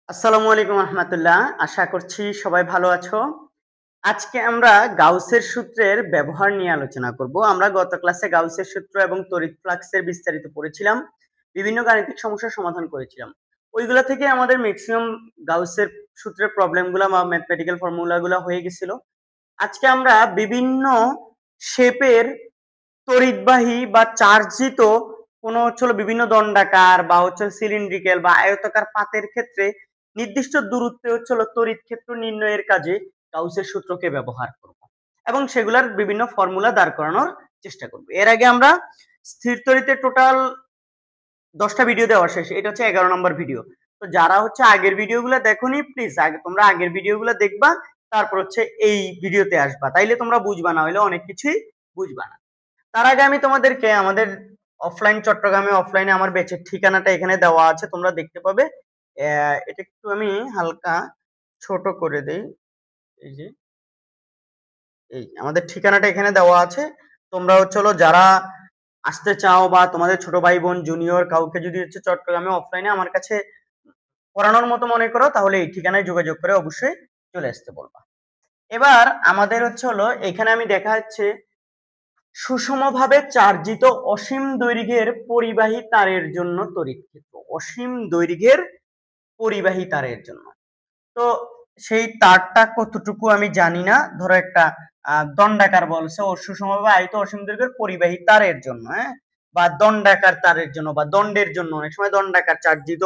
আসসালামু আলাইকুম রহমতুল্লাহ। আশা করছি সবাই ভালো আছো। আজকে আমরা গাউসের সূত্রের ব্যবহার নিয়ে আলোচনা করব। আমরা গত ক্লাসে গাউসের সূত্র এবং তড়িৎ ফ্লাক্সের বিস্তারিত পড়েছিলাম। বিভিন্ন গাণিতিক সমস্যার সমাধান করেছিলাম। ওইগুলা থেকে আমাদের ম্যাক্সিমাম গাউসের সূত্রের প্রবলেমগুলা বা ম্যাথমেটিক্যাল ফর্মুলাগুলা হয়ে গেছিল। আজকে আমরা বিভিন্ন শেপের তড়িৎবাহী বা চার্জিত কোনো বিভিন্ন দণ্ডাকার বা সিলিন্ড্রিক্যাল বা আয়তাকার পাতের ক্ষেত্রে নির্দিষ্ট দূরত্বে তড়িৎ ক্ষেত্র নির্ণয়ের কাজে গাউসের সূত্রকে ব্যবহার করব এবং সেগুলার বিভিন্ন ফর্মুলা দাঁড় করানোর চেষ্টা করব। এর আগে আমরা স্থির তড়িতে টোটাল 10টা ভিডিও দেওয়া শেষ। এটা হচ্ছে 11 নম্বর ভিডিও। তো যারা আগের ভিডিওগুলো দেখোনি, প্লিজ আগে তোমরা আগের ভিডিওগুলো দেখবা, তারপর এই ভিডিওতে আসবা, তাইলে তোমরা বুঝবা, না হলে অনেক কিছুই বুঝবা না। তার আগে আমি তোমাদেরকে আমাদের অফলাইন চট্টগ্রামে অফলাইনে আমার ব্যাচের ঠিকানাটা এখানে দেওয়া আছে, তোমরা দেখতে পাবে। এটা একটু আমি হালকা ছোট করে দেই। এই যে আমাদের ঠিকানাটা এখানে দেওয়া আছে। তোমরা যারা আসতে চাও বা তোমাদের ছোট ভাই বোন জুনিয়র কাউকে যদি চট্টগ্রামে অফলাইনে আমার কাছে পড়ানোর মতো মনে করো, তাহলে এই ঠিকানায় যোগাযোগ করে অবশ্যই চলে আসতে বলবা। এবার আমাদের এখানে আমি দেখা যাচ্ছে সুষমভাবে চার্জিত অসীম দৈর্ঘ্যের পরিবাহী তারের জন্য তড়িৎ ক্ষেত্র। অসীম দৈর্ঘ্যের পরিবাহী তারের জন্য, তো সেই তারটা কতটুকু আমি জানি না। ধরো একটা দণ্ডাকার বলছে ও সুষমভাবে আয়িত অসীম দৈর্ঘ্যের পরিবাহী তারের জন্য, হ্যাঁ, বা দণ্ডাকার তারের জন্য বা দণ্ডের জন্য, অনেক সময় দণ্ডাকার চার্জিত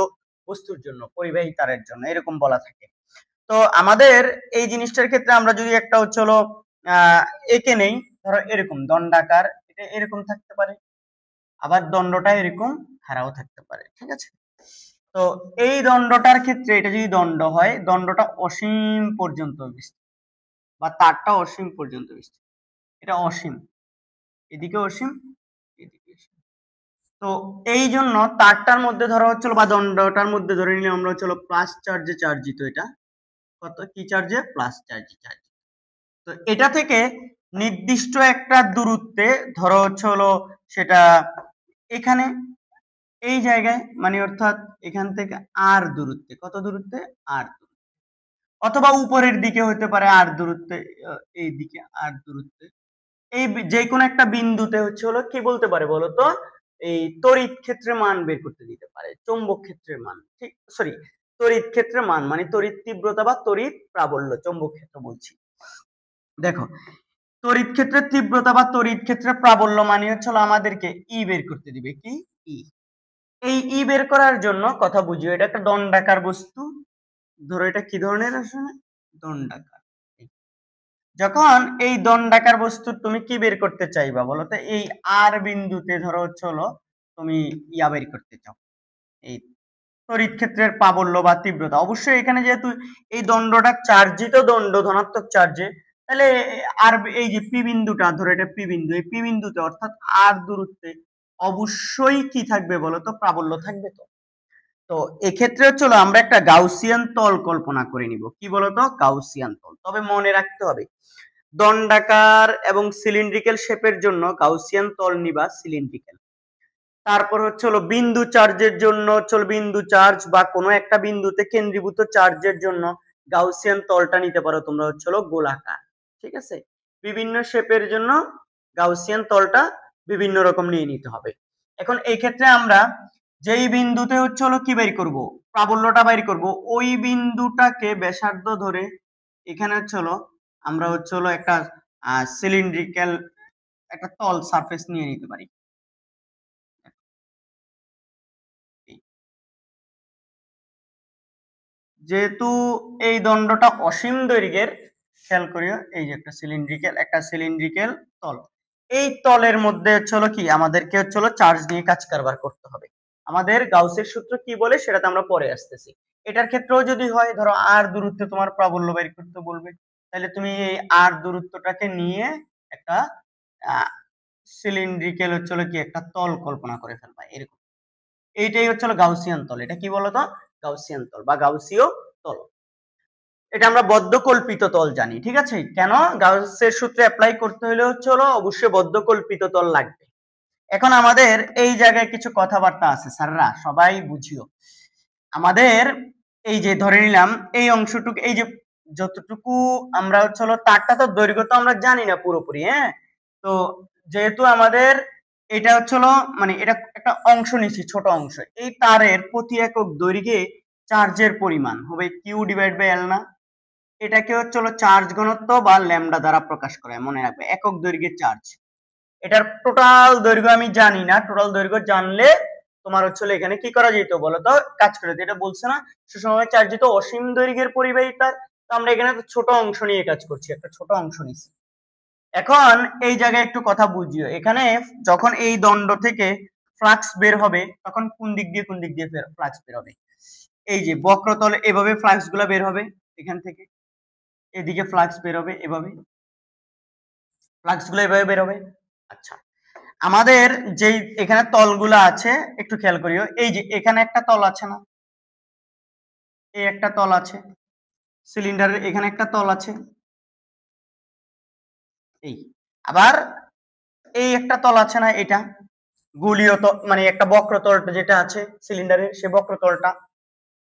বস্তুর জন্য, পরিবাহী তারের জন্য এরকম বলা থাকে। তো আমাদের এই জিনিসটার ক্ষেত্রে আমরা যদি একটা এঁকে নেই, ধরো এরকম দণ্ডাকার, এটা এরকম থাকতে পারে, আবার দণ্ডটা এরকম খাড়াও থাকতে পারে, ঠিক আছে। তো এই দণ্ডটার ক্ষেত্রে এটা যদি দণ্ড হয়, দণ্ডটা অসীম পর্যন্ত বিস্তৃত বা তারটা অসীম পর্যন্ত বিস্তৃত। এটা অসীম, এদিকে অসীম, এদিকে অসীম। তো এই জন্য তারটার মধ্যে ধরো বা দণ্ডটার মধ্যে ধরে নিলে আমরা প্লাস চার্জে চার্জিত। এটা কত কি চার্জে? প্লাস চার্জে চার্জিত। তো এটা থেকে নির্দিষ্ট একটা দূরত্বে, ধরো সেটা এখানে এই জায়গায়, মানে অর্থাৎ এখান থেকে আর দূরত্বে, কত দূরত্বে? আর দূরত্বে, অথবা উপরের দিকে হতে পারে আর দূরত্বে, এই দিকে আর দূরত্বে, এই যে কোনো একটা বিন্দুতে কি বলতে পারে বলতো, এই তড়িৎ ক্ষেত্রের মান বের করতে দিতে পারে, চৌম্বক ক্ষেত্রের মান, ঠিক, সরি, তড়িৎ ক্ষেত্রের মান মানে তড়িৎ তীব্রতা বা তড়িৎ প্রাবল্য, চৌম্বক ক্ষেত্র বলছি। দেখো, তড়িৎ ক্ষেত্রের তীব্রতা বা তড়িৎ ক্ষেত্রের প্রাবল্য মানে আমাদেরকে ই বের করতে দিবে। কি? ই। এই ই বের করার জন্য কথা বুঝিও, এটা একটা দণ্ডাকার বস্তু। ধরো এটা কি ধরনের? আসলে দণ্ডাকার। যখন এই দণ্ডাকার বস্তু তুমি কি বের করতে চাইবা বলতো, এই আর বিন্দুতে ধরো তুমি ইয়া বের করতে চাও, এই তড়িৎ ক্ষেত্রের প্রাবল্য বা তীব্রতা। অবশ্যই এখানে যেহেতু এই দণ্ডটা চার্জিত দণ্ড, ধনাত্মক চার্জে, তাহলে আর এই যে পি বিন্দুটা, ধরো এটা পি বিন্দু, এই পি বিন্দুতে অর্থাৎ আর দূরত্বে অবশ্যই কি থাকবে বলতো? প্রাবল্য থাকবে। তো তো এক্ষেত্রে আমরা একটা গাউসিয়ান তল কল্পনা করে নিব। কি বলতো? গাউসিয়ান তল। তবে মনে রাখতে হবে, দণ্ডাকার এবং সিলিন্ড্রিক্যাল শেপের জন্য গাউসিয়ান তল নিবা সিলিন্ড্রিক্যাল। তারপর বিন্দু চার্জের জন্য বিন্দু চার্জ বা কোনো একটা বিন্দুতে কেন্দ্রীভূত চার্জের জন্য গাউসিয়ান তলটা নিতে পারো তোমরা গোলাকার, ঠিক আছে। বিভিন্ন শেপের জন্য গাউসিয়ান তলটা বিভিন্ন রকম নিয়ে নিতে হবে। এখন এই ক্ষেত্রে আমরা যেই বিন্দুতে কি বের করব? প্রাবল্যটা বের করব, ওই বিন্দুটাকে ব্যাসার্ধ ধরে এখানে আমরা একটা সিলিন্ড্রিক্যাল একটা তল সারফেস নিয়ে নিতে পারি। যেহেতু এই দণ্ডটা অসীম দৈর্ঘ্যের, খেয়াল করিও, এই যে একটা সিলিন্ড্রিক্যাল তল, এই তলের মধ্যে কি আমাদেরকে চার্জ নিয়ে কাজ কারবার করতে হবে। আমাদের গাউসের সূত্র কি বলে সেটাতে আমরা পরে আসতেছি। এটার ক্ষেত্রেও যদি হয়, ধরো আর দূরত্বে তোমার প্রাবল্য বের করতে বলবে, তাহলে তুমি এই আর দূরত্বটাকে নিয়ে একটা সিলিন্ড্রিক্যাল কি একটা তল কল্পনা করে ফেলবা, এরকম। এইটাই গাউসিয়ান তল। এটা কি বলতো? গাউসিয়ান তল বা গাউসীয় তল। এটা আমরা বদ্ধকল্পিত তল জানি, ঠিক আছে। কেন? গাউসের সূত্রে অ্যাপ্লাই করতে হলে অবশ্যই বদ্ধকল্পিত তল লাগবে। এখন আমাদের এই জায়গায় কিছু কথাবার্তা আছে, স্যাররা সবাই বুঝিও। আমাদের এই যে ধরে নিলাম এই অংশটুকু, এই যে যতটুকু আমরা হচ্ছে হলো তারটা তো দৈর্ঘ্য তো আমরা জানি না পুরোপুরি, হ্যাঁ। তো যেহেতু আমাদের এটা হচ্ছে হলো মানে এটা একটা অংশ নিচ্ছি, ছোট অংশ, এই তারের প্রতি একক দৈর্ঘ্যে চার্জের পরিমাণ হবে কিউ ডিভাইড বাই এল না। এটাকে হচ্ছে হলো চার্জ ঘনত্ব বা ল্যামডা দ্বারা প্রকাশ করা হয়, মনে রাখবে একক দৈর্ঘ্যের চার্জ। এটার টোটাল দৈর্ঘ্য আমি জানি না, টোটাল দৈর্ঘ্য জানলে তোমার হচ্ছে হলো এখানে কি করা যেত বলো তো, কাজ করে দিত। এটা বলছে না সুষম চার্জিত অসীম দৈর্ঘ্যের পরিবাহী তার, তো আমরা এখানে তো ছোট অংশ নিয়ে কাজ করছি, একটা ছোট অংশ নিচ্ছি। এখন এই জায়গায় একটু কথা বুঝিও, এখানে যখন এই দণ্ড থেকে ফ্লাক্স বের হবে তখন কোন দিক দিয়ে ফ্লাক্স বের হবে, এই যে বক্রতলে এভাবে ফ্লাক্স গুলা বের হবে, এখান থেকে এদিকে ফ্লাক্স বের হবে, এভাবে ফ্লাক্স গুলো এভাবে বের হবে। আচ্ছা, আমাদের যেই এখানে তলগুলা আছে একটু খেয়াল করিও, এই যে এখানে একটা তল আছে না, এই একটা তল আছে, সিলিন্ডারের এখানে একটা তল আছে, এই আবার এই একটা তল আছে না, এটা গোলীয় মানে একটা বক্রতলটা যেটা আছে সিলিন্ডারের, সে বক্রতলটা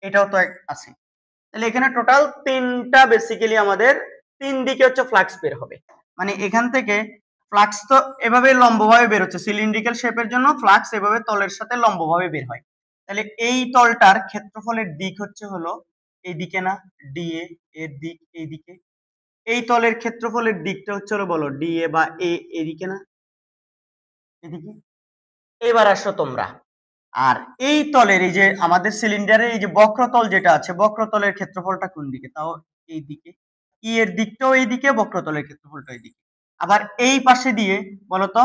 এটাও তো আছে। তাহলে এখানে টোটাল তিনটা বেসিক্যালি আমাদের তিন দিকে হচ্ছে ফ্লাক্স বের হবে, মানে এখান থেকে ফ্লাক্স তো এভাবে লম্বভাবে বের হচ্ছে, সিলিন্ড্রিক্যাল শেপের জন্য ফ্লাক্স এভাবে তলের সাথে লম্বভাবে বের হয়। তাহলে এই তলটার ক্ষেত্রফলের দিক হচ্ছে হলো এই দিকে না, ডিএ এর দিক এই দিকে, এই তলের ক্ষেত্রফলের দিকটা হচ্ছে হলো বলো ডিএ বা এ এদিকে না, এদিকে। এবার আসো তোমরা, আর এই তলের এই যে আমাদের সিলিন্ডারের এই যে বক্রতল যেটা আছে, বক্রতলের ক্ষেত্রফলটা কোন দিকে, তাও এই দিকে, ই এর দিকটাও এই দিকে, বক্রতলের ক্ষেত্রফলটা এই দিকে। আবার এই পাশে দিয়ে বলতো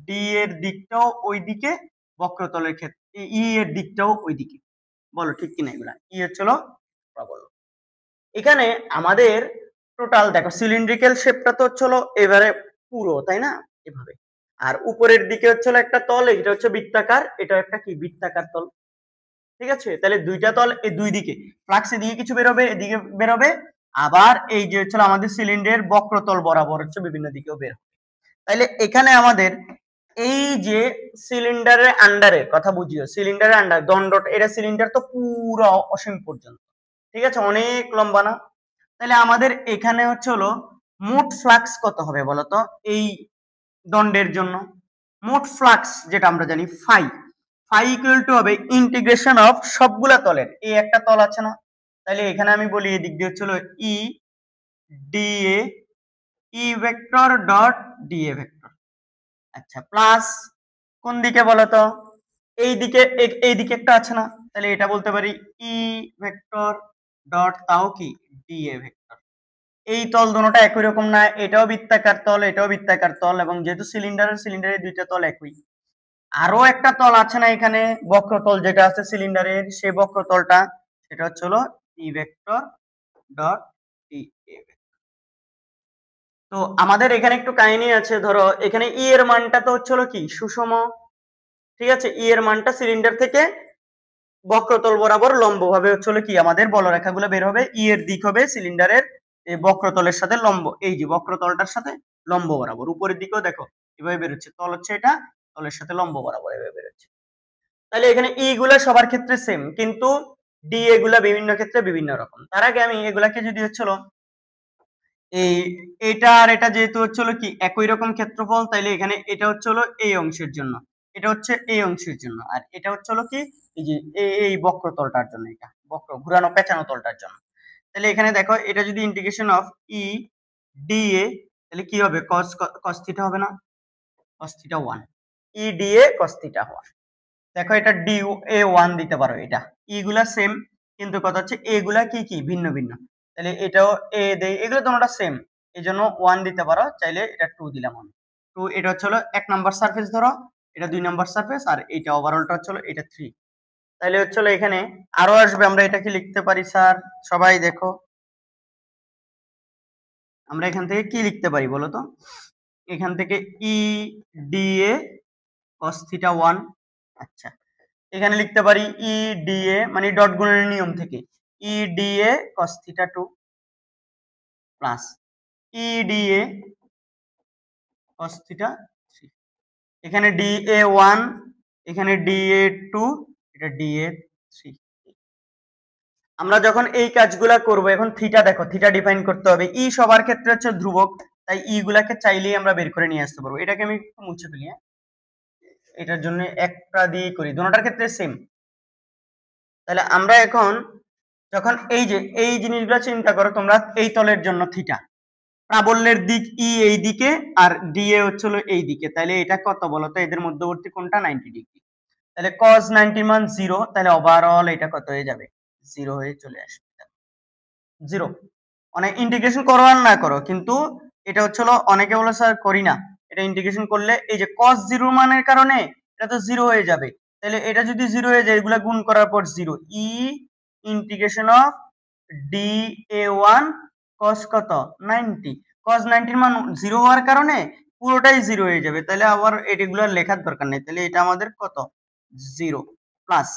ডি এর দিকটাও ওই দিকে, বক্রতলের ক্ষেত্র ই এর দিকটাও ওই দিকে। বলো ঠিক কিনা এগুলা, ই হচ্ছিল, বলো। এখানে আমাদের টোটাল দেখো সিলিন্ড্রিক্যাল শেপটা তো হচ্ছিল এবারে পুরো, তাই না, এভাবে। আর উপরের দিকে হচ্ছিল একটা তল, এটা হচ্ছে বৃত্তাকার, এটা একটা কি বৃত্তাকার তল, ঠিক আছে। তাহলে দুইটা তল, এই দুই দিকে ফ্লাক্স এদিকে কিছু বেরোবে, এদিকে বেরোবে, আবার এই যে হচ্ছিল আমাদের সিলিন্ডারের বক্রতল বরাবর হচ্ছে বিভিন্ন দিকেও বের হবে। তাইলে এখানে আমাদের এই যে সিলিন্ডারের আন্ডারে কথা বুঝিও, সিলিন্ডারের আন্ডার দণ্ডটা, এটা সিলিন্ডার তো পুরো অসীম পর্যন্ত, ঠিক আছে, অনেক লম্বা না। তাহলে আমাদের এখানে হচ্ছে হলো মোট ফ্লাক্স কত হবে বলতো এই দণ্ডের জন্য, মোট ফ্লাক্স যেটা আমরা জানি ফাই, ফাই ইকুয়াল টু হবে ইন্টিগ্রেশন অফ সবগুলা তলের, এই একটা তল আছে না, তাহলে এখানে আমি বলি এদিক দিয়ে হচ্ছে হলো E D A, E vector dot D A vector. আচ্ছা, প্লাস কোন দিকে বলতো, এই দিকে, এই দিকে একটা আছে না, তাহলে এটা বলতে পারি ই ভেক্টর ডট তাও কি ডিএ ভেক্টর। এই তল দুটোটা একই রকম না, এটাও বৃত্তাকার তল, এটাও বৃত্তাকার তল, এবং যেহেতু সিলিন্ডারের দুইটা তল একই। আরো একটা তল আছে না এখানে, বক্রতল যেটা আছে সিলিন্ডারের, সেই বক্রতলটা সেটা হচ্ছে হলো ই ভেক্টর ডট ই এ। তো আমাদের এখানে একটু কাহিনী আছে, ধরো এখানে ই এর মানটা তো হচ্ছে হলো কি সুষম, ঠিক আছে, ই এর মানটা সিলিন্ডার থেকে বক্রতল বরাবর লম্বভাবে হচ্ছে হলো কি আমাদের বলরেখাগুলো বের হবে, ই এর দিক হবে সিলিন্ডারের এই বক্রতলের সাথে লম্ব, এই যে বক্রতলটার সাথে লম্ব বরাবর, উপরের দিকেও দেখো এভাবে বেরোচ্ছে, তল হচ্ছে এটা, তলের সাথে লম্ব বরাবর এভাবে বেরোচ্ছে। তাহলে এখানে ই গুলা সবার ক্ষেত্রে সেম, কিন্তু ডি এগুলা বিভিন্ন ক্ষেত্রে বিভিন্ন রকম। তার আগে আমি এগুলাকে যদি হচ্ছিল এই এটা আর এটা যেহেতু হচ্ছিল কি একই রকম ক্ষেত্রফল, তাইলে এখানে এটা হচ্ছে হলো এই অংশের জন্য, এটা হচ্ছে এই অংশের জন্য, আর এটা হচ্ছে হলো কি এই যে এই বক্রতলটার জন্য, এটা বক্র ঘুরানো পেঁচানো তলটার জন্য। তাহলে এখানে দেখো এটা যদি integration of E D A, তাহলে কি হবে cos cos থিটা হবে না, cos theta 1, E D A cos theta 1। দেখো এটা ডি এ 1 দিতে পারো, এটা ই গুলা সেম, কিন্তু কথা হচ্ছে এ গুলা কি কি ভিন্ন ভিন্ন, তাহলে এটাও এ দেই, এগুলো তোমরা সেম, এই জন্য 1 দিতে পারো, চাইলে এটা 2 দিলাম আমি 2। এটা হচ্ছে হলো 1 নাম্বার সারফেস ধরো, এটা 2 নাম্বার সারফেস, আর এটা ওভারঅলটা হচ্ছে হলো এটা 3। তাহলে হচ্ছে হলো এখানে আরো আসবে, আমরা এটা কি লিখতে পারি স্যার, সবাই দেখো আমরা এখান থেকে কি লিখতে পারি বলো তো, এখান থেকে E D A cos theta 1। আচ্ছা, এখানে লিখতে পারি ই ডি এ মানে ডট গুণনের নিয়ম থেকে E D A cos theta 2 plus E D A cos theta 3। এখানে ডি এ 1, এখানে ডি এ 2, এটা ডি এ 3। আমরা যখন এই কাজগুলা করব, এখন থিটা দেখো, থিটা ডিফাইন করতে হবে। ই সবার ক্ষেত্রে হচ্ছে ধ্রুবক, তাই ই গুলাকে চাইলেই আমরা বের করে নিয়ে আসতে পারবো। এটাকে আমি একটু মুছে ফেলি, হ্যাঁ, এটার জন্য একটা দিয়ে করি, দুটোটার ক্ষেত্রে সেম। তাহলে আমরা এখন যখন এই জিনিসগুলো চিন্তা করো তোমরা, এই তলের জন্য থিটা, প্রাবল্যের দিক ই এই দিকে আর ডি এ হচ্ছিল এই দিকে, তাহলে এটা কত বলতো, এদের মধ্যবর্তী কোণটা 90 ডিগ্রি। তাহলে cos 90 মান 0, তাহলে ওভারঅল এটা কত হয়ে যাবে, 0 হয়ে চলে আসবে, 0। অনেক ইন্টিগ্রেশন করো আর না করো, কিন্তু এটা হচ্ছিল, অনেকে বলে স্যার করি না, এটা ইন্টিগ্রেশন করলে এই যে cos 0 মানের কারণে এটা তো 0 হয়ে যাবে। তাহলে এটা যদি 0 হয়ে যায়, এগুলা গুণ করার পর 0, E integration of D A 1 cos কত 90, cos 90 এর মান 0 হওয়ার কারণে পুরোটাই 0 হয়ে যাবে। তাহলে আবার এগুলো লেখার দরকার নেই, তাহলে এটা আমাদের কত 0 প্লাস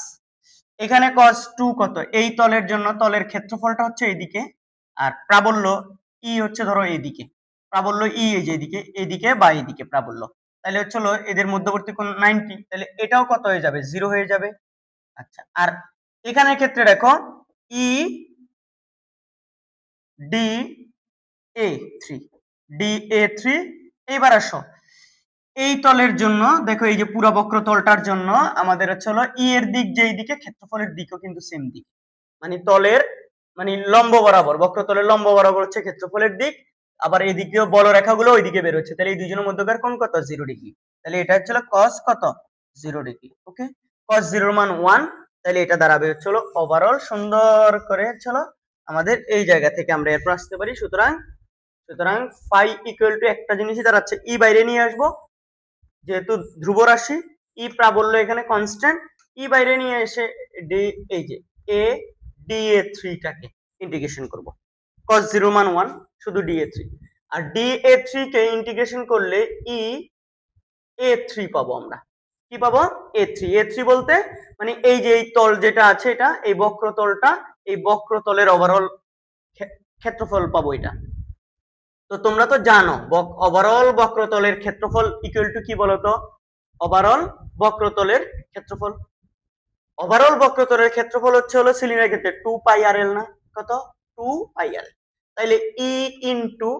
এখানে cos 2 কত, এই তলের জন্য তলের ক্ষেত্রফলটা হচ্ছে এইদিকে, আর প্রাবল্য ই হচ্ছে ধরো এইদিকে, প্রাবল্য ই এই যে এইদিকে বা এইদিকে প্রাবল্য, তাহলে হচ্ছে এদের মধ্যবর্তী কোণ 90, তাহলে এটাও কত হয়ে যাবে, 0 হয়ে যাবে। আচ্ছা, আর এখানের ক্ষেত্রে দেখো E D A 3, D A 3। এইবার আসো এই তলের জন্য দেখো, এই যে পুরো বক্রতলটার জন্য আমাদের হচ্ছে ই এর দিক যেই দিকে, ক্ষেত্রফলের দিকও কিন্তু সেম দিক, মানে তলের মানে লম্ব বরাবর, বক্রতলের লম্ব বরাবর হচ্ছে ক্ষেত্রফলের দিক, আবার এইদিকেও বলরেখাগুলো ওইদিকে বের হচ্ছে, তাহলে এই দুজনের মধ্যকার কোণ কত 0 ডিগ্রি, তাহলে এটা হচ্ছে cos কত 0 ডিগ্রি। ওকে, cos 0 মান 1, তাহলে এটা দাঁড়াবে হচ্ছে ওভারঅল, সুন্দর করে চলো আমাদের এই জায়গা থেকে আমরা এরপর আসতে পারি। সুতরাং সুতরাং ফাই ইকুয়াল টু একটা জিনিসই দাঁড়াচ্ছে, ই বাইরে নিয়ে আসবো, যেহেতু ধ্রুব রাশি, ই প্রাবল্য এখানে কনস্ট্যান্ট, ই বাইরে নিয়ে এসে ডি এই যে এ ডি এ 3 টাকে ইন্টিগ্রেশন করব, cos 0 মান 1 শুধু ডি এ 3, আর ডি এ 3 কে ইন্টিগ্রেশন করলে ই এ 3 পাবো আমরা। কি পাবো, এ 3। এ 3 বলতে মানে এই যে এই তল যেটা আছে, এটা এই বক্রতলটা, এই বক্রতলের ওভারঅল ক্ষেত্রফল পাবো এটা। তো তোমরা তো জানো ওভারঅল বক্রতলের ক্ষেত্রফল ইকুয়াল টু কি বলতো, ওভারঅল বক্রতলের ক্ষেত্রফল, ওভারঅল বক্রতলের ক্ষেত্রফল হচ্ছে সিলিন্ডারের ক্ষেত্রে 2 পাই আর এল, না কত 2 পাই আর, তাইলে ই ইনটু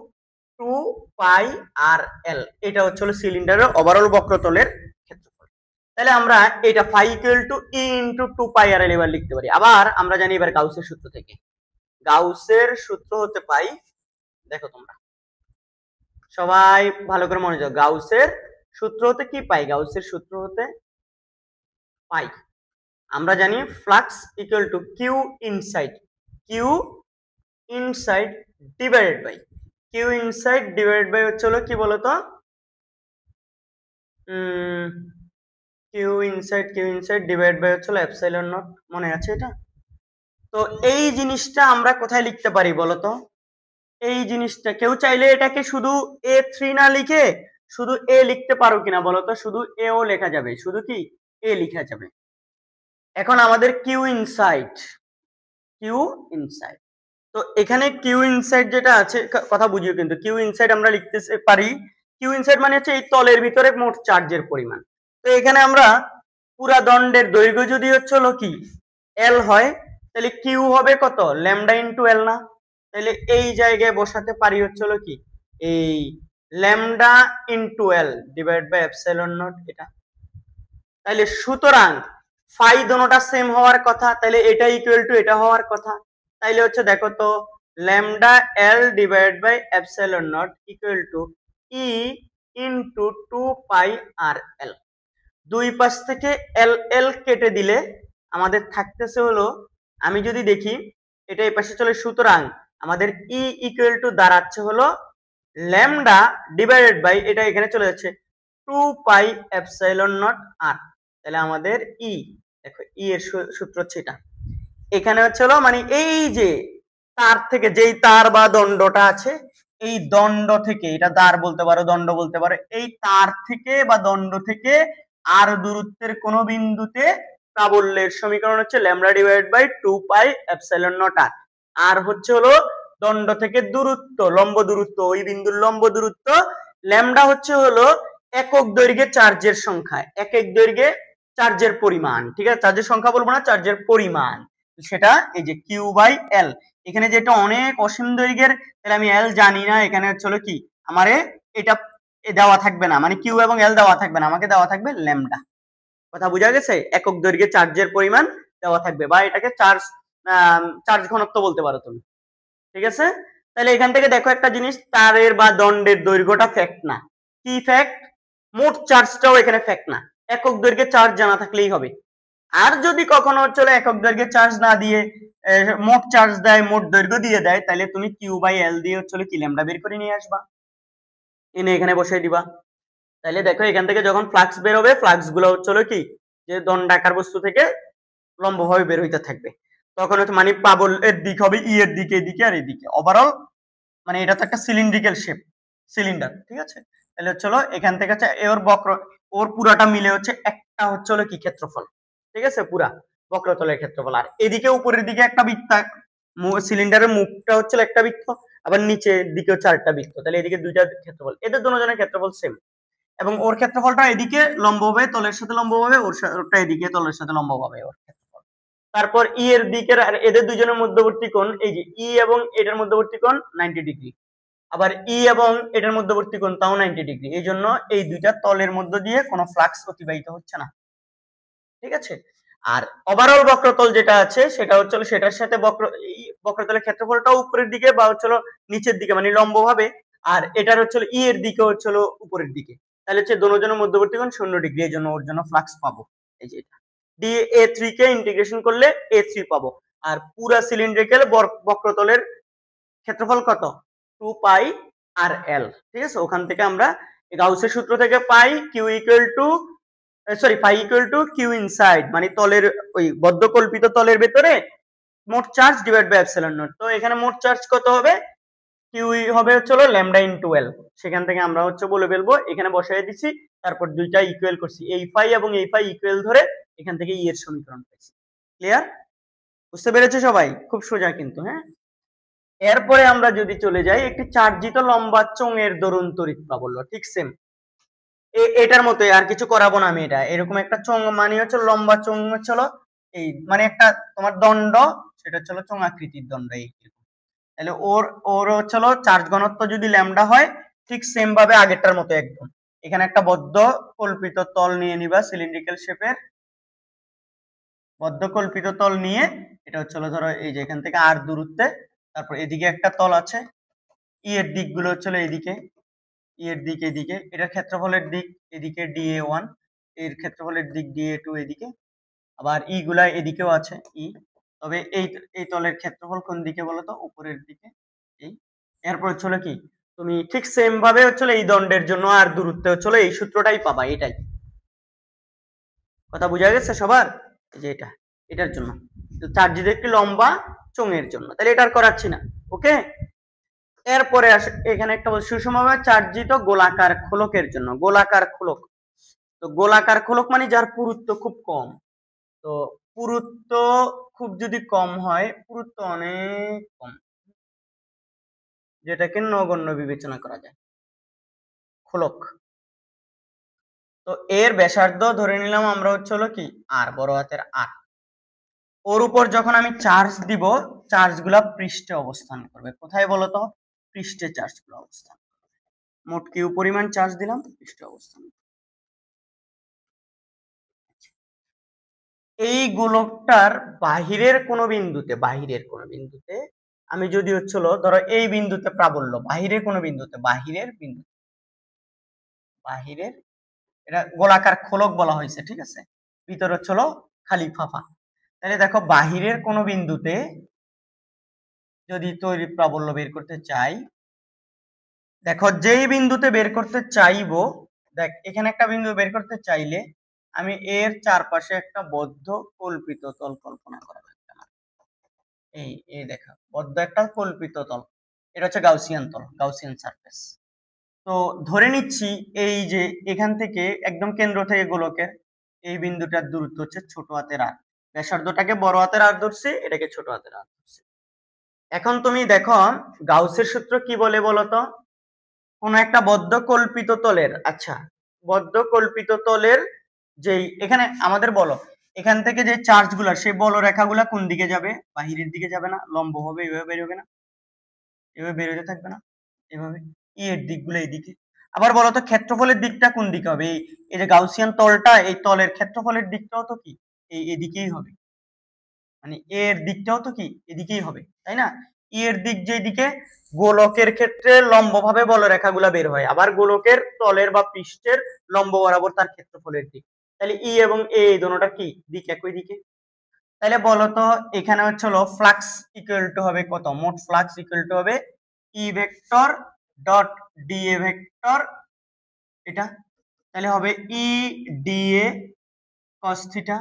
2 পাই আর এল, এটা হচ্ছে সিলিন্ডারের ওভারঅল বক্রতলের ক্ষেত্রফল। তাহলে আমরা এটা phi equal to E into 2 pi r l এবার লিখতে পারি। আবার আমরা জানি এবার গাউসের সূত্র থেকে, গাউসের সূত্র হতে পাই, দেখো তোমরা সবাই ভালো করে মনোযোগ, গাউসের সূত্র হতে কি পাই, গাউসের সূত্র হতে পাই আমরা জানি flux equal to Q inside, Q inside divided by, Q inside divided by হচ্ছে কি বলতো, কিউ ইনসাইড ডিভাইড বাই হচ্ছে এপসাইলন নট, মনে আছে এটা? তো এই জিনিসটা আমরা কোথায় লিখতে পারি বলতো, এই জিনিসটা কেউ চাইলে এটাকে শুধু এ 3 না লিখে শুধু এ লিখতে পারো কিনা বলতো, শুধু এ ও লেখা যাবে, শুধু কি এ লেখা যাবে। এখন আমাদের কিউ ইনসাইড, কিউ ইনসাইড, তো এখানে কিউ ইনসাইড যেটা আছে, কথা বুঝিও কিন্তু, কিউ ইনসাইড আমরা লিখতে পারি, কিউ ইনসাইড মানে হচ্ছে এই তলের ভিতরে মোট চার্জের পরিমাণ। তো এখানে আমরা পুরা দণ্ডের দৈর্ঘ্য যদি হচ্ছে কি এল হয়, তাহলে কিউ হবে কত ল্যামডা ইনটু এল, না? তাহলে এই জায়গায় বসাতে পারি হচ্ছে কি এই lambda into l divide by epsilon naught এটা। তাহলে সুতরাং ফাই দোনোটা সেম হওয়ার কথা, তাহলে এটা ইকুয়াল টু এটা হওয়ার কথা। তাইলে হচ্ছে দেখো তো lambda l divide by epsilon naught equal to E into 2 pi r l. দুই পাশ থেকে এল এল কেটে দিলে আমাদের থাকতেছে হলো, আমি যদি দেখি এটা এই পাশে চলে, সুতরাং আমাদের ই ইকুয়াল টু দাঁড়াচ্ছে হলো ল্যামডা ডিভাইডেড বাই এটা এখানে চলে যাচ্ছে 2 পাই এপসাইলন নট আর। তাহলে আমাদের ই, দেখো ই এর সূত্র হচ্ছে এটা, এখানে হচ্ছে হলো মানে এই যে তার থেকে যেই তার বা দণ্ডটা আছে, এই দণ্ড থেকে, এটা তার বলতে পারো দণ্ড বলতে পারো, এই তার থেকে বা দণ্ড থেকে আর দূরত্বের কোন বিন্দুতে প্রাবল্যের সমীকরণ হচ্ছে lambda divide by 2 pi epsilon naught R. আর হচ্ছে হলো দণ্ড থেকে দূরত্ব, লম্ব দূরত্ব, ওই বিন্দুর লম্ব দূরত্ব। ল্যামডা হচ্ছে হলো একক দৈর্ঘ্যে চার্জের সংখ্যা, একক দৈর্ঘ্যে চার্জের পরিমাণ, ঠিক আছে, চার্জের সংখ্যা বলবো না, চার্জের পরিমাণ। সেটা এই যে কিউ বাই এল। এখানে যেটা অনেক অসীম দৈর্ঘ্যের, তাহলে আমি এল জানি না, এখানে হচ্ছে কি আমারে এটা দেওয়া থাকবে না, মানে কিউ এবং এল দেওয়া থাকবে না, আমাকে দেওয়া থাকবে ল্যামডা। কথা বোঝা গেছে? একক দৈর্ঘ্যে চার্জের পরিমাণ দেওয়া থাকবে, বা এটাকে চার্জ ঘনত্ব বলতে পারো তুমি। ঠিক আছে? তাহলে এখান থেকে দেখো একটা জিনিস, তারের বা দণ্ডের দৈর্ঘ্যটা ফ্যাক্ট না। কি ফ্যাক্ট? মোট চার্জটাও এখানে ফ্যাক্ট না, একক দৈর্ঘ্যে চার্জ জানা থাকলেই হবে। আর যদি কখনো চলো একক দৈর্ঘ্যে চার্জ না দিয়ে মোট চার্জ দেয়, মোট দৈর্ঘ্য দিয়ে দেয়, তাহলে তুমি কিউ বাই এল দিয়ে কি ল্যামডা বের করে নিয়ে আসবা, এনে এখানে বসিয়ে দিবা। তাহলে দেখো এখান থেকে যখন ফ্লাক্স বের হবে, ফ্লাক্স গুলো হচ্ছে কি যে দণ্ডাকার বস্তু থেকে লম্বভাবে বের হইতে থাকবে, তখন হচ্ছে মানে পাবল এর দিক হবে ই এর দিকে, এদিকে আর এদিকে, ওভারঅল মানে এটা তো একটা সিলিন্ড্রিক্যাল শেপ, সিলিন্ডার। ঠিক আছে? তাহলে হচ্ছে এখান থেকে হচ্ছে ওর বক্র, ওর পুরাটা মিলে হচ্ছে একটা হচ্ছে কি ক্ষেত্রফল। ঠিক আছে? পুরা বক্রতলের ক্ষেত্রফল। আর এদিকে উপরের দিকে একটা বৃত্ত, সিলিন্ডারের মুখটা হচ্ছে একটা বৃত্ত, আবার নিচের দিকে হচ্ছে আরেকটা বৃত্ত, তাহলে এদিকে দুইটা ক্ষেত্রফল, এদের দুজনের ক্ষেত্রফল সেম। এবং ওর ক্ষেত্রফলটা এদিকে লম্বভাবে তলের সাথে লম্বভাবে, ওরটা এদিকে তলের সাথে লম্বভাবে ওর ক্ষেত্রফল। তারপর ই এর দিকের আর এদের দুজনের মধ্যবর্তী কোণ, এই যে ই এবং এটার মধ্যবর্তী কোণ 90 ডিগ্রি, আবার ই এবং এটার মধ্যবর্তী কোণ তাও 90 ডিগ্রি। এই জন্য এই দুইটা তলের মধ্য দিয়ে কোনো ফ্লাক্স অতিবাহিত হচ্ছে না। ঠিক আছে? আর ওভারঅল বক্রতল যেটা আছে সেটা হচ্ছে সেটার সাথে বক্রতলের ক্ষেত্রফলটাও উপরের দিকে বা হচ্ছে নিচের দিকে, মানে লম্বভাবে, আর এটার হচ্ছে ই এর দিকে হচ্ছে উপরের দিকে, তাহলে হচ্ছে দুজনের মধ্যবর্তী কোণ 0 ডিগ্রি, এই জন্য ওর জন্য ফ্লাক্স পাবো এই যে এটা D A three K integration করলে এ থ্রি পাবো। আর পুরা সিলিন্ড্রিক্যাল বক্রতলের ক্ষেত্রফল কত? 2 পাই আর এল। ঠিক আছে? ওখান থেকে আমরা গাউসের সূত্র থেকে পাই Q equal to phi equal to Q inside, মানে তলের ওই বদ্ধকল্পিত তলের ভেতরে মোট charge divide by epsilon naught. তো এখানে মোট চার্জ কত হবে? কিউ হবে হচ্ছে ল্যামডা ইনটু এল। সেখান থেকে আমরা হচ্ছে বলে ফেলবো, এখানে বসাই দিছি, তারপর দুইটা ইকুয়াল করছি, এই ফাই এবং এই ফাই ইকুয়াল ধরে এখান থেকে ই এর সমীকরণ পাইছি। ক্লিয়ার? বুঝতে পেরেছো সবাই? খুব সোজা কিন্তু। হ্যাঁ, এরপরে আমরা যদি চলে যাই একটি চার্জিত লম্বা চোঙের দরুন তড়িৎ প্রাবল্য, ঠিক সেম এটার মতো, আর কিছু করাবো না আমি। এটা এরকম একটা চোঙ, মানে হচ্ছে লম্বা চোঙ হচ্ছে এই মানে একটা তোমার দণ্ড, সেটা হচ্ছে চোঙ আকৃতির দণ্ড এই। তাহলে ওর ওর হচ্ছে চার্জ ঘনত্ব যদি ল্যামডা হয়, ঠিক সেম ভাবে আগেরটার মতো একদম। এখানে একটা বদ্ধ কল্পিত তল নিয়ে নিবা, সিলিন্ড্রিক্যাল শেপের বদ্ধ কল্পিত তল নিয়ে, এটা হচ্ছে ধরো এই যে এখান থেকে আর দূরত্বে, তারপর এদিকে একটা তল আছে, ই এর দিকগুলো হচ্ছে এদিকে, ই এর দিক এদিকে, এটার ক্ষেত্রফলের দিক এদিকে dA1, এর ক্ষেত্রফলের দিক dA2 এদিকে, আবার ই গুলা এদিকেও আছে ই। তবে এই তলের ক্ষেত্রফল কোন দিকে বলতো? উপরের দিকে। এই এরপর হচ্ছে কি তুমি ঠিক সেম ভাবে হচ্ছে এই দণ্ডের জন্য আর দূরত্বে হচ্ছে এই সূত্রটাই পাবা, এটাই। কথা বোঝা গেছে সবার? এই যে এটার জন্য চার্জিত একটি লম্বা চোঙের জন্য, তাহলে এটা আর করাচ্ছি না। ওকে, এরপরে আসে এখানে একটা সুষমভাবে চার্জিত গোলাকার খোলকের জন্য। গোলাকার খোলক, তো গোলাকার খোলক মানে যার পুরুত্ব খুব কম। তো পুরুত্ব খুব যদি কম হয়, পুরুত্ব অনেক কম, যেটাকে নগণ্য বিবেচনা করা যায়, খোলক। তো এর ব্যাসার্ধ ধরে নিলাম আমরা হচ্ছে কি আর, বড় হাতের আর। ওর উপর যখন আমি চার্জ দিব, চার্জ গুলা পৃষ্ঠে অবস্থান করবে। কোথায় বলতো? পৃষ্ঠে চার্জ গুলো অবস্থান করবে। মোট কিউ পরিমাণ চার্জ দিলাম, পৃষ্ঠে অবস্থান। এই গোলকটার বাহিরের কোনো বিন্দুতে, আমি যদি হচ্ছে ধরো এই বিন্দুতে প্রাবল্য, বাহিরের কোনো বিন্দুতে, বাহিরের এটা গোলাকার খোলক বলা হয়েছে। ঠিক আছে? ভিতরে হচ্ছে খালি ফাঁপা। তাহলে দেখো বাহিরের কোনো বিন্দুতে যদি তৈরি প্রাবল্য বের করতে চাই, দেখো যেই বিন্দুতে বের করতে চাইবো, দেখ এখানে একটা বিন্দু বের করতে চাইলে আমি এর চারপাশে একটা বদ্ধ কল্পিত তল কল্পনা করা লাগবে আমার। এই দেখো বদ্ধ একটা কল্পিত তল, এটা হচ্ছে গাউসিয়ান তল, গাউসিয়ান সারফেস। তো ধরে নিচ্ছি এই যে এখান থেকে একদম কেন্দ্র থেকে গোলকের এই বিন্দুটার দূরত্ব হচ্ছে ছোট হাতের আর, ব্যাসার্ধটাকে বড় হাতের আর ধরছি, এটাকে ছোট হাতের আর ধরছি। এখন তুমি দেখো গাউসের সূত্র কি বলে বলতো? কোন একটা বদ্ধ কল্পিত তলের, আচ্ছা বদ্ধ কল্পিত তলের যেই এখানে আমাদের বলো এখান থেকে যে চার্জ গুলা সেই বলরেখাগুলা কোন দিকে যাবে? বাহিরের দিকে যাবে না, লম্ব হবে, এভাবে বের হবে না, এভাবে বের হতে থাকবে না, এভাবে ই এর দিকগুলো এইদিকে। আবার বলতো ক্ষেত্রফলের দিকটা কোন দিকে হবে? এই যে গাউসিয়ান তলটা, এই তলের ক্ষেত্রফলের দিকটাও তো কি এদিকেই হবে, মানে এর দিকটাও তো কি এদিকেই হবে, তাই না? ই এর দিক যেদিকে, গোলকের ক্ষেত্রে লম্বভাবে বলরেখাগুলা বের হয়, আবার গোলকের তলের বা পৃষ্ঠের লম্ব বরাবর তার ক্ষেত্রফলের দিক। তাহলে ই এবং এ দুটোটা কি দিক একই দিকে। তাহলে বলতো এখানে হচ্ছে হলো ফ্লাক্স ইকুয়াল টু হবে কত? মোট ফ্লাক্স ইকুয়াল টু হবে ই ভেক্টর ডট ডিএ ভেক্টর, এটা তাহলে হবে ই ডিএ কস থিটা।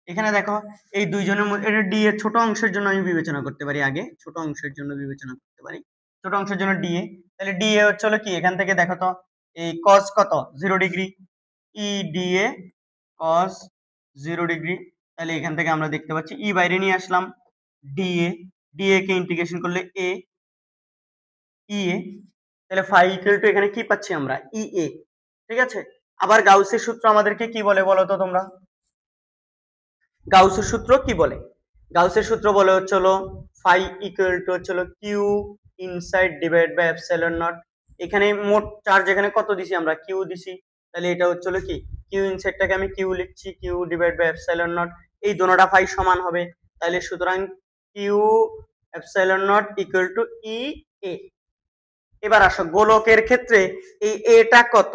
এখানে দেখো এই দুইজনের মধ্যে এটা ডি এর ছোট অংশের জন্য আমি বিবেচনা করতে পারি, আগে ছোট অংশের জন্য বিবেচনা করতে পারি, ছোট অংশের জন্য ডি এ। তাহলে ডি এ হচ্ছে হলো কি, এখান থেকে দেখো তো এই কস কত 0 degree, E D A cos 0 degree. তাহলে এখান থেকে আমরা দেখতে পাচ্ছি ই বাইরে নিয়ে আসলাম, ডি এ কে ইন্টিগ্রেশন করলে এ ই এ, তাহলে ফাই ইকুয়াল টু এখানে কি পাচ্ছি আমরা? ই এ, ঠিক আছে। আবার গাউসের সূত্র আমাদেরকে কি বলে বলো তো তোমরা? গাউসের সূত্র কি বলে? গাউসের সূত্র বলে হচ্ছে হলো ফাই ইকুয়াল টু হচ্ছে হলো Q inside divide by epsilon naught. এখানে মোট চার্জ এখানে কত দিছি আমরা? কিউ দিছি, তাহলে এটা হচ্ছে হলো কি কিউ ইনসাইডটাকে আমি কিউ লিখছি, Q divide by epsilon naught, এই দুটোটা ফাই সমান হবে। তাহলে সুতরাং Q epsilon naught equal to E A. এবার আসো গোলকের ক্ষেত্রে এই এটা কত?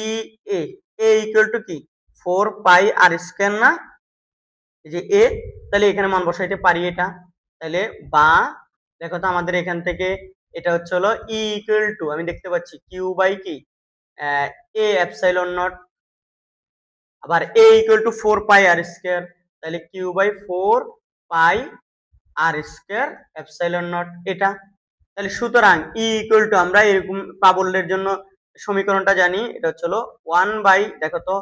ই এ, এ ইকুয়াল টু কি 4 পাই আর স্কয়ার না, এই যে এ, তাহলে এখানে মান বসাইতে পারি এটা। তাহলে বা দেখো তো আমাদের এখান থেকে এটা হচ্ছে হলো ই ইকুয়াল টু, আমি দেখতে পাচ্ছি কিউ বাই কি এ এপসাইলন নট, আবার A equal to 4 pi R square, তাহলে Q by 4 pi R square epsilon naught এটা। তাহলে সুতরাং ই ইকুয়াল টু আমরা এরকম প্রাবল্যের জন্য সমীকরণটা জানি, এটা হচ্ছে হলো 1 বাই দেখো তো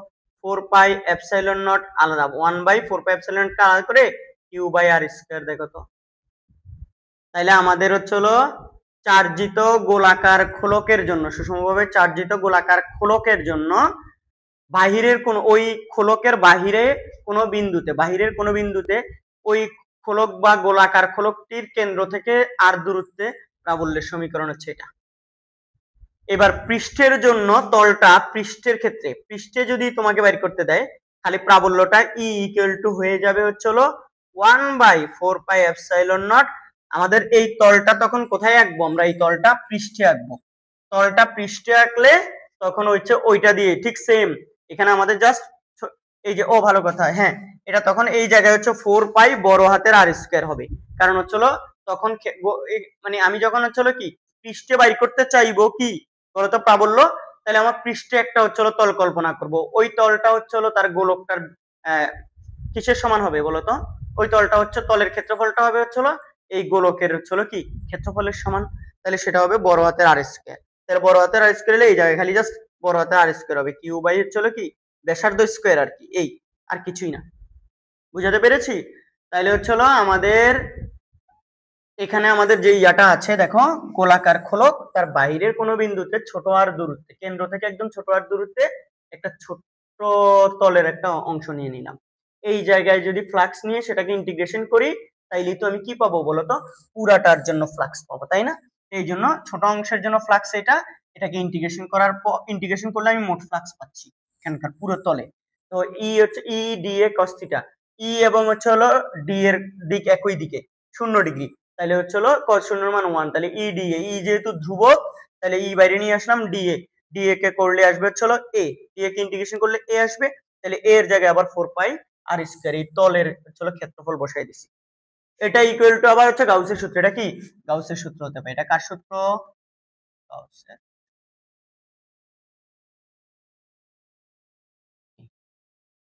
4 পাই এপসাইলন নট আলাদা, 1 বাই 4 পাই এপসাইলন নট আলাদা করে কিউ বাই আর স্কয়ার, দেখো তো। তাইলে আমাদের হচ্ছে হলো চার্জিত গোলাকার খোলকের জন্য, সুষমভাবে চার্জিত গোলাকার খোলকের জন্য বাহিরের কোন ওই খোলকের বাহিরে কোনো বিন্দুতে, বাহিরের কোনো বিন্দুতে ওই খোলক বা গোলাকার খোলকটির কেন্দ্র থেকে আর দূরত্বে প্রাবল্যের সমীকরণ হচ্ছে এটা। এবার পৃষ্ঠের জন্য তলটা, পৃষ্ঠের ক্ষেত্রে পৃষ্ঠে যদি তোমাকে বের করতে দেয়, খালি প্রাবল্যটা ই ইকুয়াল টু হয়ে যাবে হচ্ছে হলো 1 বাই 4 পাই এপসাইলন নট। আমাদের এই তলটা তখন কোথায় আঁকবো? আমরা এই তলটা পৃষ্ঠে আঁকবো। তলটা পৃষ্ঠে আঁকলে তখন হচ্ছে ওইটা দিয়ে ঠিক সেম এখানে আমাদের জাস্ট এই যে ও ভালো কথা, হ্যাঁ এটা তখন এই জায়গায় হচ্ছে 4 পাই বড় হাতের আর স্কয়ার হবে, কারণ হচ্ছে হলো তখন মানে আমি যখন হচ্ছে হলো কি পৃষ্ঠে বাইর করতে চাইবো কি বলতো প্রাবল্য, তাহলে আমার পৃষ্ঠে একটা হচ্ছে হলো তল কল্পনা করব, ওই তলটা হচ্ছে হলো তার গোলকটার কিসের সমান হবে বলতো? ওই তলটা হচ্ছে তলের ক্ষেত্রফলটা হবে হচ্ছে হলো এই গোলকের হচ্ছে হলো কি ক্ষেত্রফলের সমান, তাহলে সেটা হবে বড় হাতের আর স্কয়ার। তাহলে বড় হাতের আর স্কয়ার হলে এই জায়গায় খালি জাস্ট বড় হাতের আর স্কয়ার হবে, কিউ বাই হচ্ছে হলো কি ব্যাসার্ধ স্কয়ার আর কি, এই আর কিছুই না। বুঝাতে পেরেছি? তাহলে হচ্ছে হলো আমাদের এখানে আমাদের যে ইয়াটা আছে দেখো, গোলাকার খোলক তার বাইরের কোনো বিন্দুতে ছোট আর দূরত্বে, কেন্দ্র থেকে একদম ছোট আর দূরত্বে একটা ছোট তলের একটা অংশ নিয়ে নিলাম। এই জায়গায় যদি ফ্লাক্স নিয়ে সেটাকে ইন্টিগ্রেশন করি, তাইলে তো আমি কি পাবো বলতো? পুরাটার জন্য ফ্লাক্স পাবো, তাই না? এই জন্য ছোট অংশের জন্য ফ্লাক্স এটা, এটাকে ইন্টিগ্রেশন করার পর ইন্টিগ্রেশন করলে আমি মোট ফ্লাক্স পাচ্ছি এখানকার পুরো তলে। তো ই হচ্ছে E D A cos theta, ই এবং হচ্ছে হলো ডি এর দিক একই দিকে 0 ডিগ্রি, তাহলে হচ্ছে হলো cos 0 মান 1, তাহলে ই ডি এ, ই যেহেতু ধ্রুবক তাহলে ই বাইরে নিয়ে আসলাম, ডি এ, ডি এ কে করলে আসবে হচ্ছে হলো এ, ডি এ কে ইন্টিগ্রেশন করলে এ আসবে, তাহলে এ এর জায়গায় আবার 4 পাই আর স্কয়ার এই তলের হচ্ছে হলো ক্ষেত্রফল বসাই দিছি। এটা ইকুয়াল টু আবার হচ্ছে গাউসের সূত্র, এটা কি গাউসের সূত্র হতে পারে, এটা কার সূত্র? গাউসের।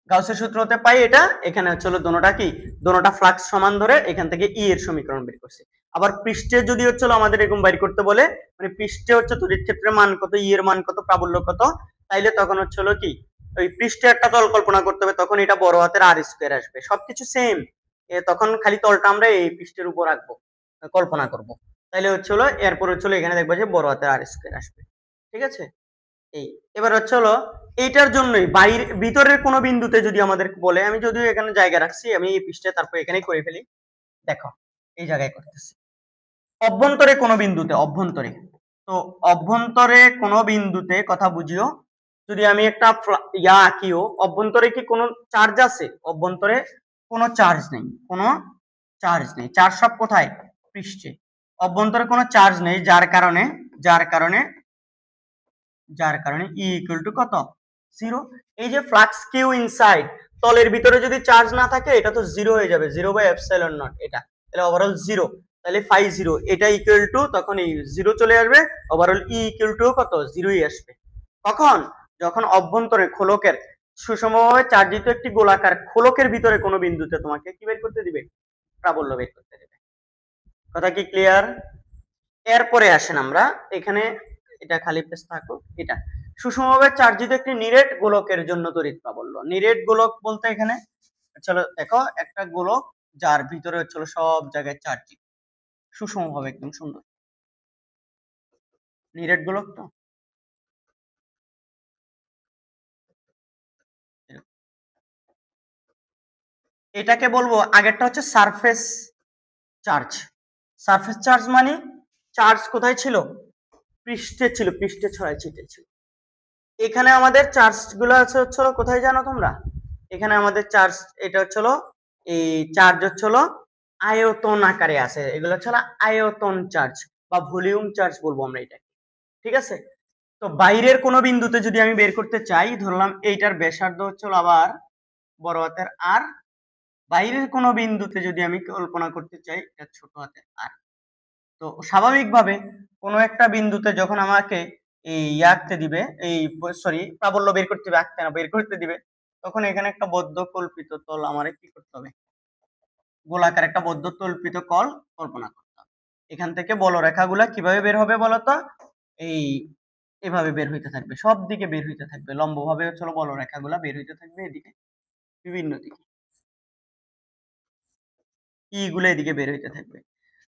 গাউসের সূত্র হতে পাই এটা, এখানে হচ্ছে হলো দোনোটা কি দোনোটা ফ্লাক্স সমান ধরে এখান থেকে ই এর সমীকরণ বের করছে। আবার পৃষ্ঠে যদি হচ্ছে আমাদের এরকম বের করতে বলে, মানে পৃষ্ঠে হচ্ছে তড়িৎ ক্ষেত্রের মান কত, ই এর মান কত, প্রাবল্য কত, তাইলে তখন হচ্ছে হলো কি ওই পৃষ্ঠে একটা তল কল্পনা করতে হবে, তখন এটা বড় হাতের আর স্কয়ার আসবে, সবকিছু সেম, তখন খালি তলটা আমরা এই পৃষ্ঠের উপর রাখবো, কল্পনা করব, তাইলে হচ্ছে হলো এরপর হচ্ছে হলো এখানে দেখবো যে বড় হাতের আর স্কয়ার আসবে, ঠিক আছে। এই এবার হচ্ছে হলো এইটার জন্যই বাইরে ভিতরের কোনো বিন্দুতে যদি আমাদের বলে, আমি যদিও এখানে জায়গা রাখছি, আমি এই পৃষ্ঠে তারপর এখানেই করে ফেলি। দেখো এই জায়গায় করতেছি। অভ্যন্তরে কোনো বিন্দুতে, অভ্যন্তরে, তো অভ্যন্তরে কোনো বিন্দুতে কথা বুঝিও, যদি আমি একটা ইয়া আঁকিও, অভ্যন্তরে কি কোনো চার্জ আছে? অভ্যন্তরে কোনো চার্জ নেই, কোনো চার্জ নেই। চার্জ সব কোথায়? পৃষ্ঠে। অভ্যন্তরে কোনো চার্জ নেই, যার কারণে ই ইকুয়াল টু কত? 0। এই যে ফ্লাক্স কিউ ইনসাইড, তলের ভিতরে যদি চার্জ না থাকে এটা তো 0 হয়ে যাবে, 0/ε0 এটা, তাহলে ওভারঅল 0, তাহলে ফাই 0 এটা ইকুয়াল টু, তখন এই 0 চলে আসবে, ওভারঅল ই ইকুয়াল টু কত? 0ই আসবে। কখন? যখন অভ্যন্তরে খোলকের সুষমভাবে চার্জিত একটি গোলাকার খোলকের ভিতরে কোনো বিন্দুতে তোমাকে কি বের করতে দিবে? প্রাবল্য বের করতে দিবে। কথা কি ক্লিয়ার? এরপরে আসেন আমরা এখানে, এটা খালি পেজ থাকুক, এটা সুষমভাবে চার্জিত একটি নিরেট গোলকের জন্য তড়িৎ প্রাবল্য। নিরেট গোলক বলতে এখানে চলো দেখো, একটা গোলক যার ভিতরে হচ্ছিল সব জায়গায় চার্জিত, সুষমভাবে একদম সুন্দর নিরেট গোলক। তো এটাকে বলবো, আগেরটা হচ্ছে সারফেস চার্জ। সারফেস চার্জ মানে চার্জ কোথায় ছিল? পৃষ্ঠে ছিল, পৃষ্ঠে ছড়ায় ছিটে ছিল। এখানে আমাদের চার্জ গুলো আছে হচ্ছিল কোথায় জানো তোমরা? এখানে আমাদের চার্জ, এটা হচ্ছিল এই চার্জ হচ্ছিল আয়তন আকারে আছে, এগুলো হচ্ছে আয়তন চার্জ বা ভলিউম চার্জ বলবো আমরা এটা, ঠিক আছে? তো বাইরের কোনো বিন্দুতে যদি আমি বের করতে চাই, ধরলাম এইটার ব্যাসার্ধ হচ্ছিল আবার বড় হাতের আর, বাইরের কোনো বিন্দুতে যদি আমি কল্পনা করতে চাই এটা ছোট হাতের আর। তো স্বাভাবিকভাবে কোনো একটা বিন্দুতে যখন আমাকে এই আঁকতে দিবে, এই সরি প্রাবল্য বের করতে দিবে, আঁকতে না বের করতে দিবে, তখন এখানে একটা বদ্ধ কল্পিত তল আমার কি করতে হবে? গোলাকার একটা বদ্ধ কল্পিত কল্পনা করতে হবে। এখান থেকে বলরেখাগুলা কিভাবে বের হবে বলতো? এই এভাবে বের হইতে থাকবে, সব দিকে বের হইতে থাকবে, লম্বভাবে হচ্ছে বলরেখাগুলা বের হইতে থাকবে এদিকে, বিভিন্ন দিকে ই গুলো এদিকে বের হইতে থাকবে।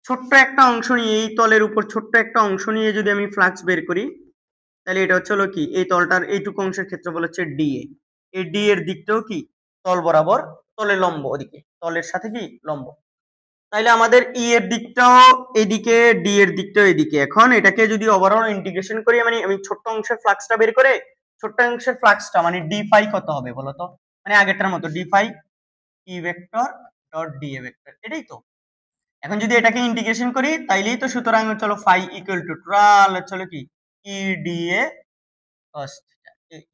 ছোট্ট একটা অংশ নিয়ে, এই তলের উপর ছোট্ট একটা অংশ নিয়ে যদি আমি ফ্লাক্স বের করি, তাহলে এটা হচ্ছে কি, এই তলটার এইটুকু অংশের ক্ষেত্রফল হচ্ছে ডিএ। এই ডি এর দিকটাও কি তল বরাবর, তলের লম্ব ওদিকে, তলের সাথে কি লম্ব। তাইলে আমাদের ই এর দিকটাও এদিকে, ডি এর দিকটাও এদিকে। এখন এটাকে যদি ওভারঅল ইন্টিগ্রেশন করি, মানে আমি ছোট্ট অংশের ফ্লাক্সটা বের করে, ছোট্ট অংশের ফ্লাক্সটা মানে ডি ফাই কত হবে বলতো? মানে আগেরটার মতো d phi E vector dot d A vector, এটাই তো। এখন যদি এটাকে ইন্টিগ্রেশন করি তাইলেই তো, সুতরাং চলো ফাই ইকুয়াল টু টোটাল চলো কি E D A cos theta,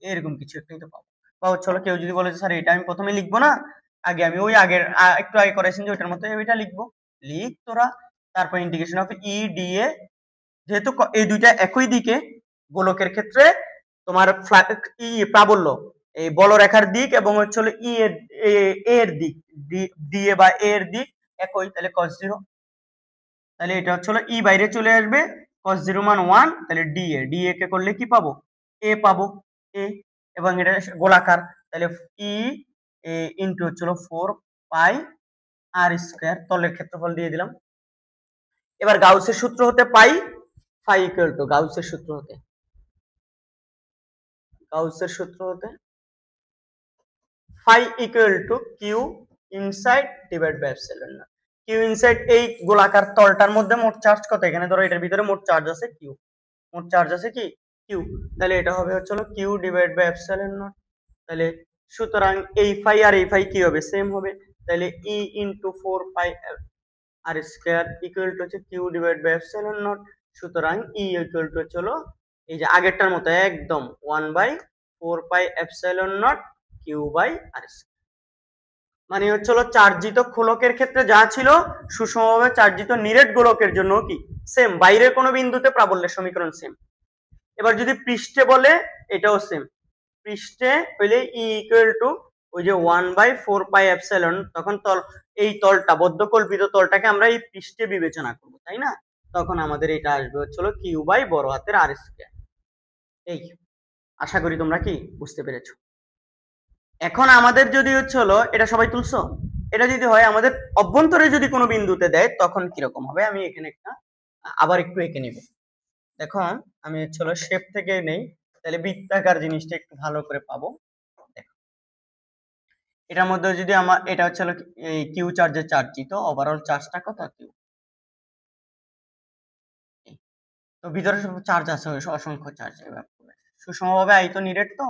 এরকম কিছু একটাই তো পাবো। বা চলো কেউ যদি বলে যে স্যার এটা আমি প্রথমে লিখবো না, আগে আমি ওই আগের একটু আগে করেছেন যে ওইটার মতো ওইটা লিখবো, লিখ তোরা, তারপর integration of E D A, যেহেতু এই দুইটা একই দিকে, গোলকের ক্ষেত্রে তোমার প্রাবল্য এই বলরেখার দিক এবং হচ্ছে ই এর দিক, ডি এ বা এর দিক একই, তাহলে cos 0, তাহলে এটা হচ্ছে ই বাইরে চলে আসবে, cos 0 মান 1, তাহলে ডি এ কে করলে কি পাবো? এ পাবো, এ, এবং এটা গোলাকার, তাহলে ই ইনটু হচ্ছে 4 পাই আর স্কয়ার, তলের ক্ষেত্রফল দিয়ে দিলাম। এবার গাউসের সূত্র হতে পাই ফাই ইকুয়াল টু, গাউসের সূত্র হতে phi equal to Q inside divide by epsilon naught. Q inside এই গোলাকার তলটার মধ্যে মোট চার্জ কত? এখানে ধরো এটার ভিতরে মোট চার্জ আছে কিউ, মোট চার্জ আছে কি কিউ, তাহলে এটা হবে হচ্ছে Q divide by epsilon naught. তাহলে সুতরাং এই ফাই আর এই ফাই কি হবে? সেম হবে, তাহলে E into 4 pi R square equal to হচ্ছে Q divide by epsilon naught. সুতরাং ই ইকুয়াল টু হচ্ছে এই যে আগেরটার মতো একদম 1/4 pi epsilon naught Q by r square. মানে হচ্ছে চার্জিত খোলকের ক্ষেত্রে যা ছিল, সুষমভাবে চার্জিত নিরেট গোলকের জন্য কি সেম, বাইরের কোনো বিন্দুতে প্রাবল্যের সমীকরণ সেম। এবার যদি পৃষ্ঠে বলে, এটাও সেম, পৃষ্ঠে হইলে ই ইকুয়াল টু ওই যে 1/4 পাই এপসিলন, তখন তল, এই তলটা বদ্ধকল্পিত তলটাকে আমরা এই পৃষ্ঠে বিবেচনা করব, তাই না? তখন আমাদের এটা আসবে হচ্ছে কিউ বাই বড় হাতের আর স্কয়ার। এই আশা করি তোমরা কি বুঝতে পেরেছো। এখন আমাদের যদি হচ্ছে এটা সবাই তুলছো, এটা যদি হয় আমাদের অভ্যন্তরে যদি কোনো বিন্দুতে দেয় তখন কিরকম হবে, আমি এখানে একটা আবার একটু এঁকে নিব। দেখুন আমি হচ্ছে শেপ থেকে নেই, তাহলে বৃত্তাকার জিনিসটা একটু ভালো করে পাবো। দেখো এটার মধ্যে যদি আমার এটা হচ্ছে এই কিউ চার্জের চার্জিত ওভারঅল চার্জটা কত কিউ, তো ভিতরে চার্জ আছে অসংখ্য চার্জ। এবার সুষমভাবে আয়ত নিরেট তো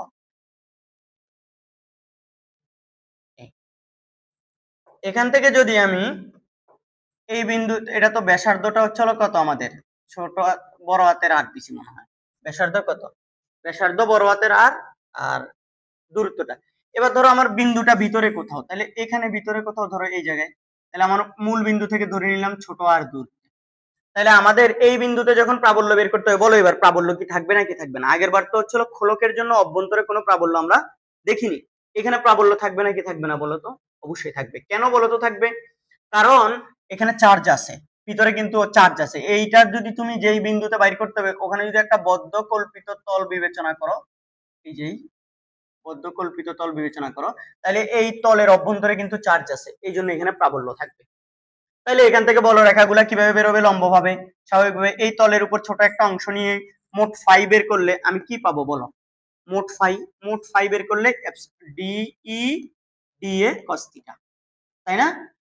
এখান থেকে যদি আমি এই বিন্দু, এটা তো ব্যাসার্ধটা হচ্ছে কত আমাদের ছোট বড় হাতের আর দিছি মনে হয়, ব্যাসার্ধ কত, ব্যাসার্ধ বড় হাতের আর দূরত্বটা। এবার ধরো আমার বিন্দুটা ভিতরে কোথাও, তাহলে এখানে ভিতরে কোথাও ধরো এই জায়গায়, তাহলে আমার মূল বিন্দু থেকে ধরে নিলাম ছোট আর দূর। তাহলে আমাদের এই বিন্দুতে যখন প্রাবল্য বের করতে হবে, বলো এবার প্রাবল্য কি থাকবে নাকি থাকবে না? আগের বার তো হচ্ছিল খোলকের জন্য অভ্যন্তরে কোনো প্রাবল্য আমরা দেখিনি, এখানে প্রাবল্য থাকবে নাকি থাকবে না বলো তো? অবশ্যই থাকবে। কেন বলো তো থাকবে? কারণ এখানে চার্জ আছে, ভিতরে কিন্তু চার্জ আছে। এইটার যদি তুমি যেই বিন্দুতে বাইর করতে হবে ওখানে যদি একটা বদ্ধ কল্পিত তল বিবেচনা করো, এই যেই বদ্ধ কল্পিত তল বিবেচনা করো, তাহলে এই তলের অভ্যন্তরে কিন্তু চার্জ আছে, এই জন্য এখানে প্রাবল্য থাকবে। তাহলে এখান থেকে বলরেখাগুলা কিভাবে বেরোবে? লম্বভাবে স্বাভাবিকভাবে। এই তলের উপর ছোট একটা অংশ নিয়ে মোট ফাই বের করলে আমি কি পাবো বলো? মোট ফাই বের করলে D E D A cos theta, তাই না?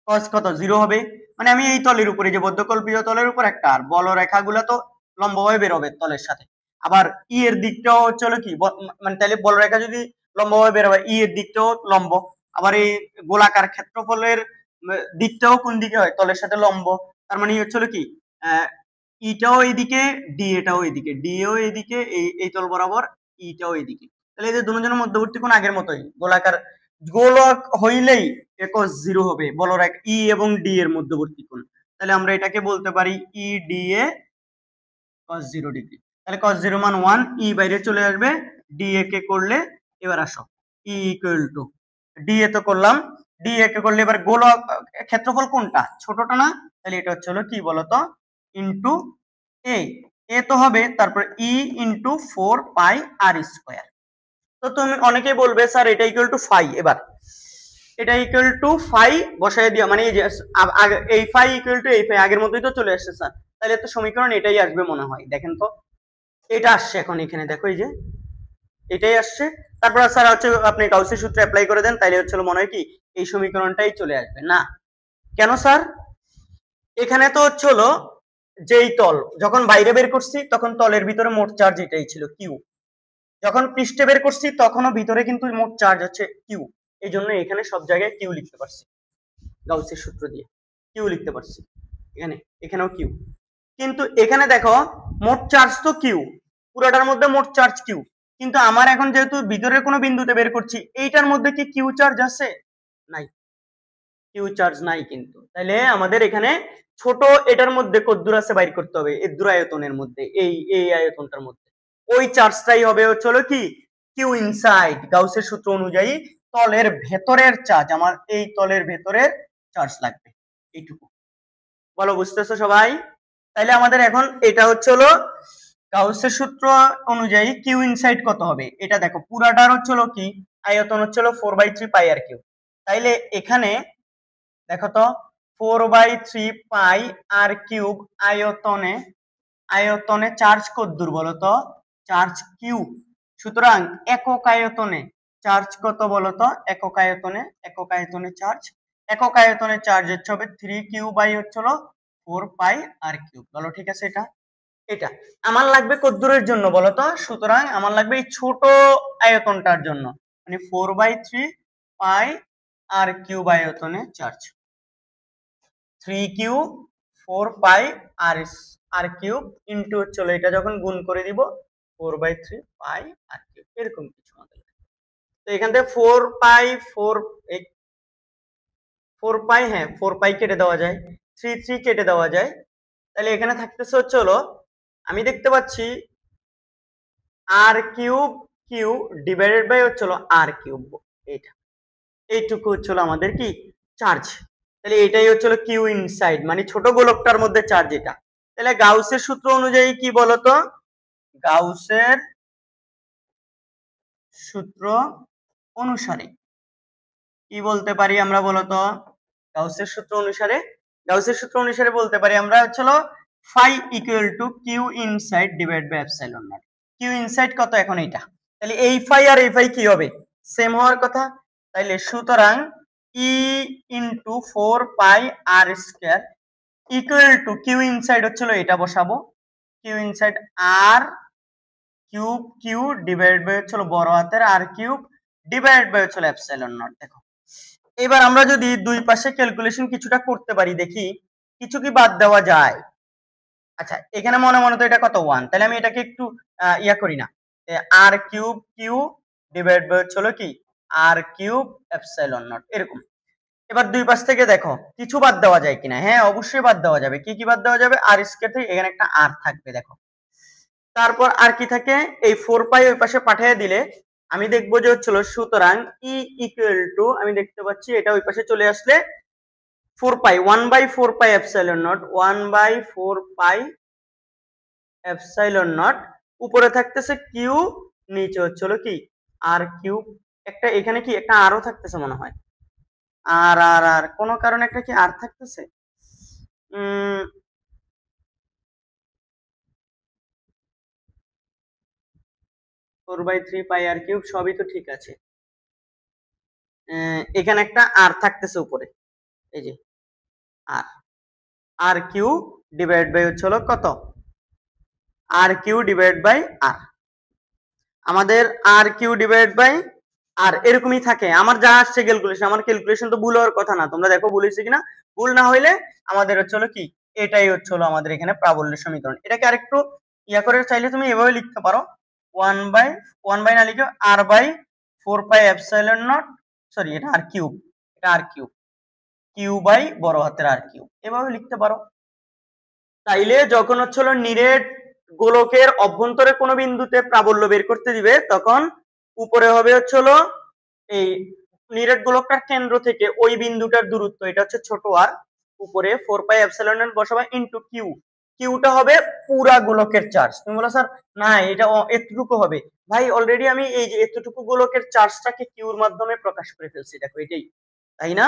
কস কত 0 হবে, মানে আমি এই তলের উপরে যে বদ্ধকল্পিত তলের উপর একটা, আর বলরেখাগুলো তো লম্বভাবে বেরোবে তলের সাথে। আবার ই এর দিকটাও হচ্ছে কি, মানে তাহলে বলরেখা যদি লম্বভাবে বেরোবে ই এর দিকটাও লম্ব, আবার এই গোলাকার ক্ষেত্রফলের দিকটাও কোন দিকে হয়? তলের সাথে লম্ব। তার মানে হচ্ছে কি ইটাও এইদিকে ডি এটাও এইদিকে, ডি এও এইদিকে, এই তল বরাবর ইটাও এইদিকে। তাহলে এই যে দুজনের মধ্যবর্তী কোণ আগের মতোই গোলাকার, গোলক হইলেই cos 0 হবে বলরেখা ই এবং ডি এর মধ্যবর্তী কোণ। তাহলে আমরা এটাকে বলতে পারি E D A cos 0 degree. তাহলে cos 0 মান 1, ই বাইরে চলে আসবে, ডি এ কে করলে এবার আসো ই ইকুয়াল টু ডি এ তো করলাম, ডি এ কে করলে এবার গোলক ক্ষেত্রফল কোনটা ছোটটা না, তাহলে এটা হচ্ছে কি বলতো ইনটু এ, এ তো হবে, তারপর ই ইনটু 4 পাই আর স্কয়ার। তো তুমি অনেকেই বলবে স্যার এটা ইকুয়াল টু ফাই, এবার এটা ইকুয়াল টু ফাই বসায় দিও, মানে এই যে এই ফাই ইকুয়াল টু এই ফাই আগের মতোই তো চলে আসছে স্যার, তাহলে তো সমীকরণ এটাই আসবে মনে হয়। দেখেন তো এটা আসছে এখন এখানে, দেখো এই যে এটাই আসছে। তারপর স্যার হচ্ছে আপনি গাউসের সূত্র অ্যাপ্লাই করে দেন, তাইলে হচ্ছে মনে হয় কি এই সমীকরণটাই চলে আসবে না। কেন স্যার? এখানে তো হচ্ছে যেই তল যখন বাইরে বের করছি তখন তলের ভিতরে মোট চার্জ এটাই ছিল কিউ, যখন পৃষ্ঠে বের করছি তখনও ভিতরে কিন্তু মোট চার্জ হচ্ছে কিউ, এই জন্য এখানে সব জায়গায় কিউ লিখতে পারছি গাউসের সূত্র দিয়ে, কিউ লিখতে পারছি এখানে, এখানেও কিউ। কিন্তু এখানে দেখো মোট চার্জ তো কিউ, পুরোটার মধ্যে মোট চার্জ কিউ, কিন্তু আমার এখন যেহেতু ভিতরের কোনো বিন্দুতে বের করছি এইটার মধ্যে কি কিউ চার্জ আছে? নাই, কিউ চার্জ নাই কিন্তু। তাহলে আমাদের এখানে ছোট এটার মধ্যে কদ্দুর আছে বাইর করতে হবে, এই দূর আয়তনের মধ্যে, এই আয়তনটার মধ্যে ওই চার্জটাই হবে হচ্ছে কি কিউ ইনসাইড। গাউসের সূত্র অনুযায়ী তলের ভেতরের চার্জ, আমার এই তলের ভেতরের চার্জ লাগবে এইটুকু। বলো বুঝতেছো সবাই? তাইলে আমাদের এখন এটা হচ্ছে গাউসের সূত্র অনুযায়ী কিউ ইনসাইড কত হবে, এটা দেখো পুরাটার হচ্ছে কি আয়তন হচ্ছে 4/3 পাই আর কিউ। তাইলে এখানে দেখো তো 4/3 পাই আর কিউব আয়তনে, আয়তনে চার্জ কতদূর বলতো? Charge Q. সুতরাং একক আয়তনে চার্জ কত বলতো? একক আয়তনে চার্জ, একক আয়তনে চার্জ হচ্ছে হবে 3 কিউ বাই হচ্ছে 4 পাই আর কিউব। বলো ঠিক আছে? এটা এটা আমার লাগবে কতদূরের জন্য বলতো? সুতরাং আমার লাগবে এই ছোট আয়তনটার জন্য, মানে 4/3 পাই আর কিউব আয়তনে চার্জ, 3 কিউ 4 পাই আর কিউব ইনটু হচ্ছে এটা যখন গুণ করে দিব 4/3 পাই আর কিউব, এরকম কিছু আমাদের। তো এখান থেকে 4 পাই 4 পাই, হ্যাঁ 4 পাই কেটে দেওয়া যায়, 3 কেটে দেওয়া যায়, তাহলে এখানে থাকতেছে হচ্ছে আমি দেখতে পাচ্ছি আর কিউব কিউ ডিভাইডেড বাই হচ্ছে আর কিউব, এইটা এইটুকু হচ্ছে আমাদের কি চার্জ। তাহলে এটাই হচ্ছে কিউ ইনসাইড, মানে ছোট গোলকটার মধ্যে চার্জ এটা। তাহলে গাউসের সূত্র অনুযায়ী কি বলতো? গাউসের সূত্র অনুসারে কি বলতে পারি আমরা বলতো? গাউসের সূত্র অনুসারে বলতে পারি আমরা হচ্ছে phi equal to Q inside divide by epsilon naught. Q inside কত এখন এইটা, তাহলে এই ফাই আর এই ফাই কি হবে, সেম হওয়ার কথা। তাইলে সুতরাং E into 4 pi R square equal to Q inside হচ্ছিল এটা বসাবো, Q inside R cube Q divide by হচ্ছিল বড় হাতের আর কিউব ডিভাইড বাই হচ্ছিল এপসাইলন নট। দেখো এবার আমরা যদি দুই পাশে ক্যালকুলেশন কিছুটা করতে পারি, দেখি কিছু কি বাদ দেওয়া যায়। আচ্ছা এখানে মনে মনে তো এটা কত 1, তাহলে আমি এটাকে একটু ইয়া করি না, আর কিউব কিউ ডিভাইড বাই হচ্ছিল কি আর কিউব এপসাইলন নট এরকম। এবার দুই পাশ থেকে দেখো কিছু বাদ দেওয়া যায় কিনা, হ্যাঁ অবশ্যই বাদ দেওয়া যাবে। কি কি বাদ দেওয়া যাবে, আর স্কয়ার থেকে এখানে একটা আর থাকবে দেখো, তারপর আর কি থাকে, এই 4 পাই ওই পাশে পাঠিয়ে দিলে আমি দেখবো যে হচ্ছিল সুতরাং ই ইকুয়াল টু, আমি দেখতে পাচ্ছি এটা ওই পাশে চলে আসলে 4 পাই 1/4 pi epsilon not 1/4 pi epsilon not, উপরে থাকতেছে কিউ, নিচে হচ্ছিল কি আর কিউব, একটা এখানে কি একটা আরও থাকতেছে মনে হয়, আর আর আর কোন কারণে একটা কি আর থাকতেছে, 4/3 পাই আর কিউব সবই তো ঠিক আছে, এখানে একটা আর থাকতেছে উপরে, এই যে আর আর কিউ ডিভাইড বাই হচ্ছিল কত আর কিউ ডিভাইড বাই আর, আমাদের আর কিউ ডিভাইড বাই আর এরকমই থাকে। আমার যা আসছে ক্যালকুলেশন, আমার ক্যালকুলেশন তো ভুল হওয়ার কথা না, তোমরা দেখো ভুল হয়েছে কিনা, ভুল না হইলে আমাদের হচ্ছিল কি এটাই হচ্ছিল আমাদের এখানে প্রাবল্যের সমীকরণ। এটাকে আরেকটু ইয়া করে চাইলে তুমি এভাবে লিখতে পারো, 1/1 না লিখে r/4 pi epsilon not, sorry এটা আর কিউব, এটা আর কিউব, কিউ বাই বড় হাতের আর কিউব, এভাবে লিখতে পারো। তাইলে যখন হচ্ছিল নিরেট গোলকের অভ্যন্তরে কোনো বিন্দুতে প্রাবল্য বের করতে দিবে, তখন উপরে হবে হচ্ছিল এই নিরেট গোলকটার কেন্দ্র থেকে ওই বিন্দুটার দূরত্ব, এটা হচ্ছে ছোট আর, উপরে 4 পাই এপসাইলন নট বসাবা ইনটু কিউ, কিউটা হবে পুরা গোলকের চার্জ। তুমি বলো স্যার না এটা এতটুকু হবে, ভাই অলরেডি আমি এই যে এতটুকু গোলকের চার্জটাকে কিউর মাধ্যমে প্রকাশ করে ফেলছি, দেখো এটাই, তাই না?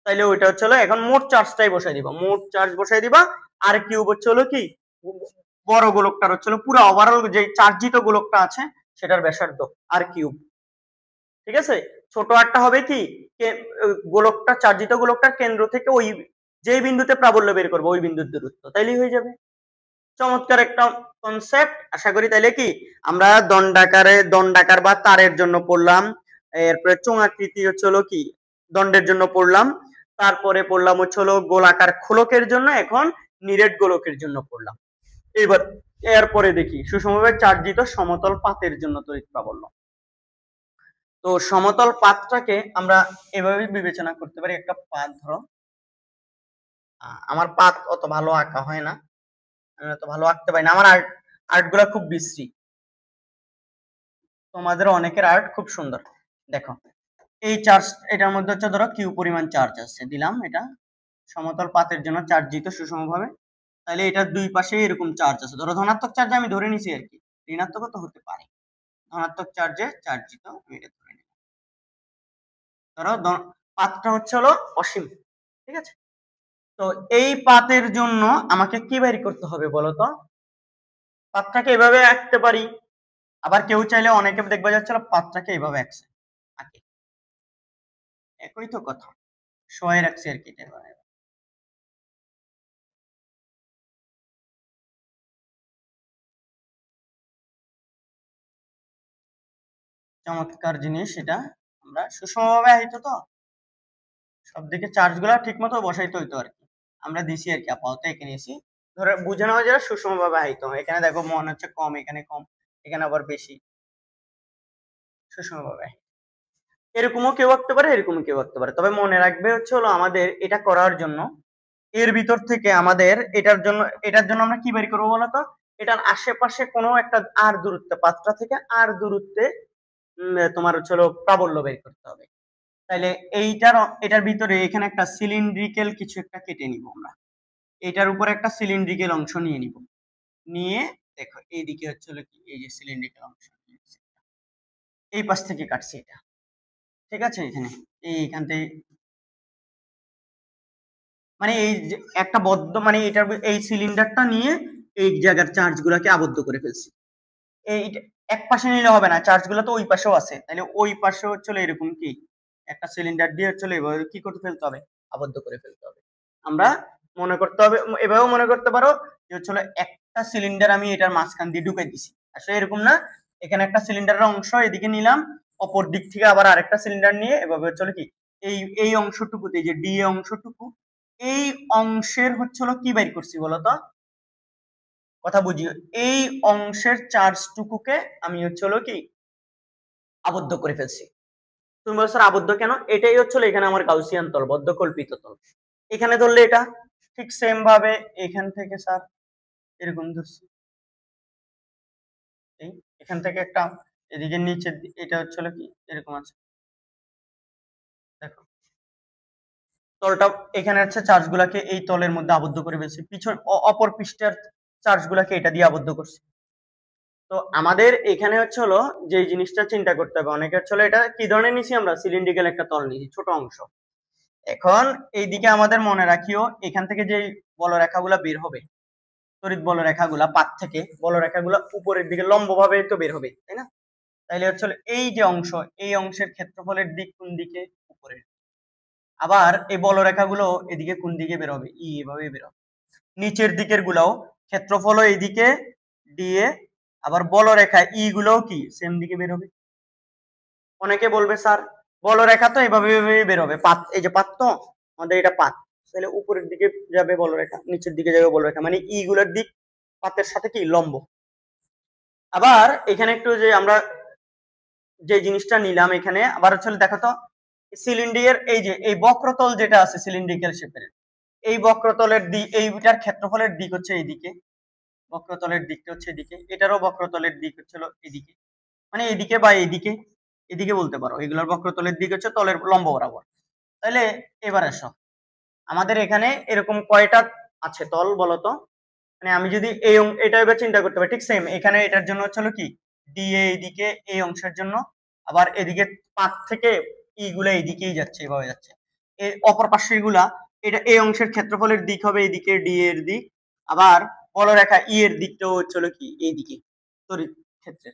তাইলে ওইটা হচ্ছে এখন মোট চার্জটাই বসাই দিবা, মোট চার্জ বসাই দিবা, আর কিউব হচ্ছে কি বড় গোলকটার হচ্ছে পুরো ওভারঅল যে চার্জিত গোলকটা আছে সেটার ব্যাসার্ধ আর কিউব, ঠিক আছে। ছোট আরটা হবে কি গোলকটা চার্জিত গোলকটার কেন্দ্র থেকে ওই যে বিন্দুতে প্রাবল্য বের করবো ওই বিন্দুর দূরত্ব, তাইলেই হয়ে যাবে। চমৎকার একটা কনসেপ্ট, আশা করি তাইলে কি আমরা দণ্ডাকার বা তারের জন্য পড়লাম, এরপরে চোঙাকৃতি হচ্ছে কি দণ্ডের জন্য পড়লাম, তারপরে পড়লাম হচ্ছে গোলাকার খোলকের জন্য, এখন নিরেট গোলকের জন্য পড়লাম। এবার এরপরে দেখি সুষমভাবে চার্জিত সমতল পাতের জন্য তড়িৎ প্রাবল্য। তো সমতল পাতটাকে আমরা এভাবে বিবেচনা করতে পারি, একটা পাত ধরো, আমার পাত অত ভালো আঁকা হয় না, আমি অত ভালো আঁকতে পারি না, আমার আর্ট গুলা খুব বিশ্রী, তোমাদের অনেকের আর্ট খুব সুন্দর। দেখো এই চার্জ, এটার মধ্যে হচ্ছে ধরো কিউ পরিমাণ চার্জ আছে, দিলাম এটা সমতল পাতের জন্য চার্জিত সুষমভাবে, তাহলে এটার দুই পাশে এরকম চার্জ আছে, ধরো ধনাত্মক চার্জে আমি ধরে নিছি আর কি, ঋণাত্মক তো হতে পারে, ধনাত্মক চার্জে চার্জিত আমি এটা ধরে নিলাম, ধরো পাতটা হচ্ছে অসীম, ঠিক আছে। তো এই পাতের জন্য আমাকে কি বের করতে হবে বলতো, পাতটাকে এভাবে আঁকতে পারি, আবার কেউ চাইলে অনেকে দেখবা যাচ্ছিল পাতটাকে এইভাবে আঁকছে, একই তো কথা, শোয়ে রাখছি আর কি। চমৎকার জিনিস এটা, আমরা সুষমভাবে আহিত তো সব দিকে চার্জ গুলা ঠিক মতো বসাইতে হইতো আর কি, আমরা দিছি আর কি, আপাতত এখানে এসি ধরে বুঝে নেওয়া যায় সুষমভাবে আহিত, এখানে দেখো মনে হচ্ছে কম, এখানে কম, এখানে আবার বেশি, সুষমভাবে এরকমও কেউ আঁকতে পারে, এরকমও কেউ আঁকতে পারে, তবে মনে রাখবে হচ্ছে আমাদের এটা করার জন্য এর ভিতর থেকে আমাদের এটার জন্য আমরা কি বের করবো বলতো, এটার আশেপাশে কোনো একটা আর দূরত্বে, পাঁচটা থেকে আর দূরত্বে তোমার হচ্ছে প্রাবল্য বের করতে হবে। তাইলে এটার ভিতরে এখানে একটা সিলিন্ড্রিক্যাল কিছু একটা কেটে নিব আমরা, এটার উপরে একটা সিলিন্ড্রিক্যাল অংশ নিয়ে নিব, নিয়ে দেখো এইদিকে হচ্ছে কি এই যে সিলিন্ড্রিক্যাল অংশ এই পাশ থেকে কাটছি এটা, ঠিক আছে। এখানে এইখান থেকে মানে এই যে একটা বদ্ধ মানে এটার এই সিলিন্ডারটা নিয়ে এই জায়গার চার্জ গুলাকে আবদ্ধ করে ফেলছি, এক পাশে নিলে হবে না, চার্জ গুলো তো ওই পাশেও আছে, তাহলে ওই পাশে হচ্ছে এরকম কি একটা সিলিন্ডার দিয়ে হচ্ছে এভাবে কি করতে ফেলতে হবে, আবদ্ধ করে ফেলতে হবে। আমরা মনে করতে হবে, এভাবেও মনে করতে পারো যে হচ্ছে একটা সিলিন্ডার আমি এটার মাঝখান দিয়ে ঢুকে দিছি, আসলে এরকম না, এখানে একটা সিলিন্ডারের অংশ এদিকে নিলাম, অপর দিক থেকে আবার আরেকটা সিলিন্ডার নিয়ে এভাবে হচ্ছে কি এই এই অংশটুকুতে যে ডি অংশটুকু, এই অংশের হচ্ছে কি বের করছি বলতো, কথা বুঝিও, এই অংশের চার্জটুকুকে আমি হচ্ছে কি আবদ্ধ করে ফেলছি। তুমি বলছো স্যার আবদ্ধ কেন, এটাই হচ্ছে এখানে আমার গাউসিয়ান তল, বদ্ধ কল্পিত তল। এখানে ধরলে এটা ঠিক সেম ভাবে এখান থেকে স্যার এরকম ধরছি, এখান থেকে একটা এদিকে নিচে, এটা হচ্ছে কি এরকম আছে, দেখো তলটা এখানে হচ্ছে চার্জ গুলাকে এই তলের মধ্যে আবদ্ধ করে ফেলছি, পিছন অপর পৃষ্ঠের চার্জ গুলাকে এটা দিয়ে আবদ্ধ করছি। তো আমাদের এখানে হচ্ছে যে জিনিসটা চিন্তা করতে হবে, অনেকে হচ্ছে এটা কি ধরনের নিছি, আমরা সিলিন্ড্রিক্যাল একটা তল নিছি, ছোট অংশ। এখন এইদিকে আমাদের মনে রাখিও, এখান থেকে যে বলরেখাগুলা বের হবে, তড়িৎ বলরেখাগুলা পাত থেকে বলরেখাগুলা উপরের দিকে লম্বভাবে তো বের হবে, তাই না? তাইলে হচ্ছে এই যে অংশ, এই অংশের ক্ষেত্রফলের দিক কোন দিকে, উপরে। আবার এই বলরেখাগুলো এদিকে কোন দিকে বের হবে, এভাবে বের হবে। নিচের দিকের গুলাও ক্ষেত্রফল এইদিকে দিয়ে, আবার বলরেখা গুলোও কি সেম দিকে বের হবে। অনেকে বলবে স্যার বলরেখা তো এভাবে বের হবে, পাত, এই যে পাত তো আমাদের এটা পাত, তাহলে উপরের দিকে যাবে বলরেখা, নিচের দিকে যাবে বলরেখা, মানে গুলোর দিক পাতের সাথে কি লম্ব। আবার এখানে একটু যে আমরা যে জিনিসটা নিলাম, এখানে আবার হচ্ছে দেখো তো সিলিন্ডারের এই যে এই বক্রতল যেটা আছে সিলিন্ড্রিক্যাল শেপের, এই বক্রতলের দিক, এইটার ক্ষেত্রফলের দিক হচ্ছে এইদিকে, বক্রতলের দিকটা হচ্ছে এদিকে, এটারও বক্রতলের দিক হচ্ছে এদিকে, মানে এদিকে বা এদিকে, এদিকে বলতে পারো, এগুলোর বক্রতলের দিক হচ্ছে তলের লম্ব বরাবর। তাহলে এবার আসো, আমাদের এখানে এরকম কয়টা আছে তল বলতো, মানে আমি যদি এটা এবার চিন্তা করতে পারি, ঠিক সেম এখানে এটার জন্য হচ্ছে কি ডি এইদিকে এই অংশের জন্য, আবার এদিকে পাঁচ থেকে গুলা এইদিকেই যাচ্ছে, এভাবে যাচ্ছে, এই অপর পাশের গুলা, এটা এই অংশের ক্ষেত্রফলের দিক হবে এদিকে ডি এর দিক, আবার বলরেখা এর দিকটাও হচ্ছে কি এইদিকে তড়িৎ ক্ষেত্রে।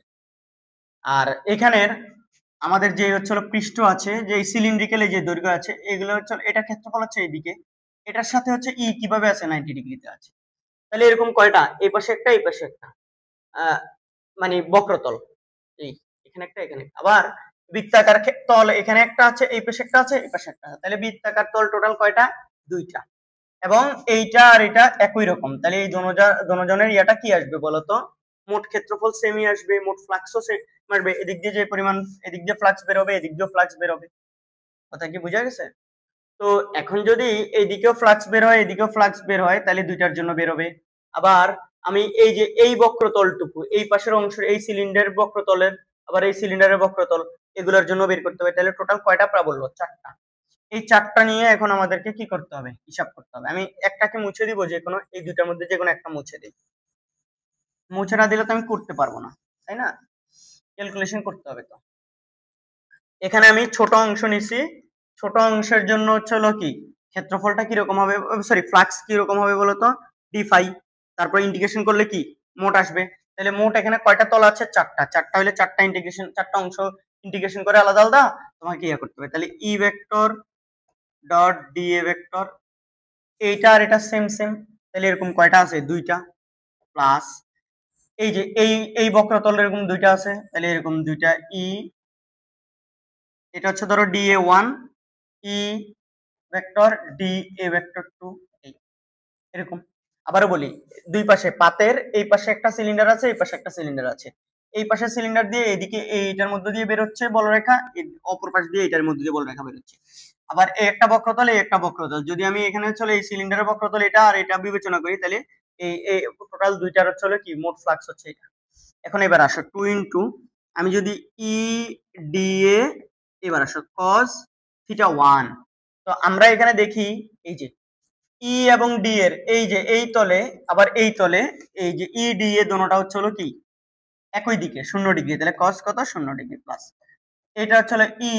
আর এখানের আমাদের যে হচ্ছে পৃষ্ঠ আছে, যে সিলিন্ড্রিক্যাল যে দৈর্ঘ্য আছে, এগুলো হচ্ছে এটা ক্ষেত্রফল হচ্ছে এইদিকে, এটার সাথে হচ্ছে কিভাবে আছে 90 ডিগ্রিতে আছে। তাহলে এরকম কয়টা, এই পাশে একটা এই পাশে একটা, মানে বক্রতল, এই এখানে একটা এখানে একটা। আবার বৃত্তাকার তল এখানে একটা আছে, এই পাশে একটা আছে, এই পাশে একটা আছে, তাহলে বৃত্তাকার তল টোটাল কয়টা, দুইটা। এবং এইটা আর এটা একই রকম, তাহলে এই দনোজনের ইয়াটা কি আসবে বলতো, মোট ক্ষেত্রফল সেমই আসবে, মোট ফ্লাক্সও মারবে, এদিক দিয়ে যে পরিমাণ এদিক দিয়ে ফ্লাক্স বের হবে, এদিক দিয়ে ফ্লাক্স বের হবে। কথা কি বোঝা গেছে? তো এখন যদি এইদিকেও ফ্লাক্স বের হয়, এদিকেও ফ্লাক্স বের হয়, তাহলে দুইটার জন্য বের হবে। আবার আমি এই যে এই বক্রতলটুকু, এই পাশের অংশ, এই সিলিন্ডারের বক্রতলের, আবার এই সিলিন্ডারের বক্রতল, এগুলোর জন্য বের করতে হবে। তাহলে টোটাল কয়টা প্রাবল্য, চারটা। এই চারটা নিয়ে এখন আমাদেরকে কি করতে হবে, হিসাব করতে হবে। আমি একটাকে মুছে দিব, যে কোনো এই দুইটার মধ্যে যে কোনো একটা মুছে দিই, মুছে না দিলে তো আমি করতে পারবো না, তাই না? ক্যালকুলেশন করতে হবে। তো এখানে আমি ছোট অংশ নিছি, ছোট অংশের জন্য হচ্ছে কি ক্ষেত্রফলটা কিরকম হবে, সরি ফ্লাক্স কিরকম হবে বলতো, ডি5, তারপর ইন্টিগ্রেশন করলে কি মোট আসবে। তাহলে মোট এখানে কয়টা তল আছে, চারটা, চারটা হলে চারটা ইন্টিগ্রেশন, চারটা অংশ ইন্টিগ্রেশন করে আলাদা আলাদা তোমাকে ইয়ে করতে হবে। তাহলে ই vector dot d A vector, এইটা আর এটা সেম সেম, তাহলে এরকম কয়টা আছে, দুইটা, প্লাস এই যে এই বক্রতল এরকম দুইটা আছে, তাহলে এরকম দুইটা ই, এটা হচ্ছে ধরো d A one, E vector d A vector two, এরকম। আবারও বলি, দুই পাশে পাতের এই পাশে একটা সিলিন্ডার আছে, এই পাশে একটা সিলিন্ডার আছে, এই পাশে সিলিন্ডার দিয়ে এইদিকে এইটার মধ্যে দিয়ে বেরোচ্ছে বলরেখা, অপর পাশ দিয়ে এটার মধ্যে দিয়ে বলরেখা বেরোচ্ছে। আবার এই একটা বক্রতল, এই একটা বক্রতল, যদি আমি এখানে চলে এই সিলিন্ডারের বক্রতল এটা আর এটা বিবেচনা করি, তাহলে এই টোটাল দুইটার হচ্ছে কি মোট ফ্লাক্স হচ্ছে এটা। এখন এবার আসো 2 ইনটু, আমি যদি ই ডি এ, এবার আসো cos থিটা 1, তো আমরা এখানে দেখি এই যে ই এবং ডি এর এই যে এই তলে, আবার এই তলে এই যে ই ডি এ দোনোটা হচ্ছে কি একই দিকে 0 ডিগ্রি, তাহলে cos কত 0 ডিগ্রি প্লাস, এটা হচ্ছে ই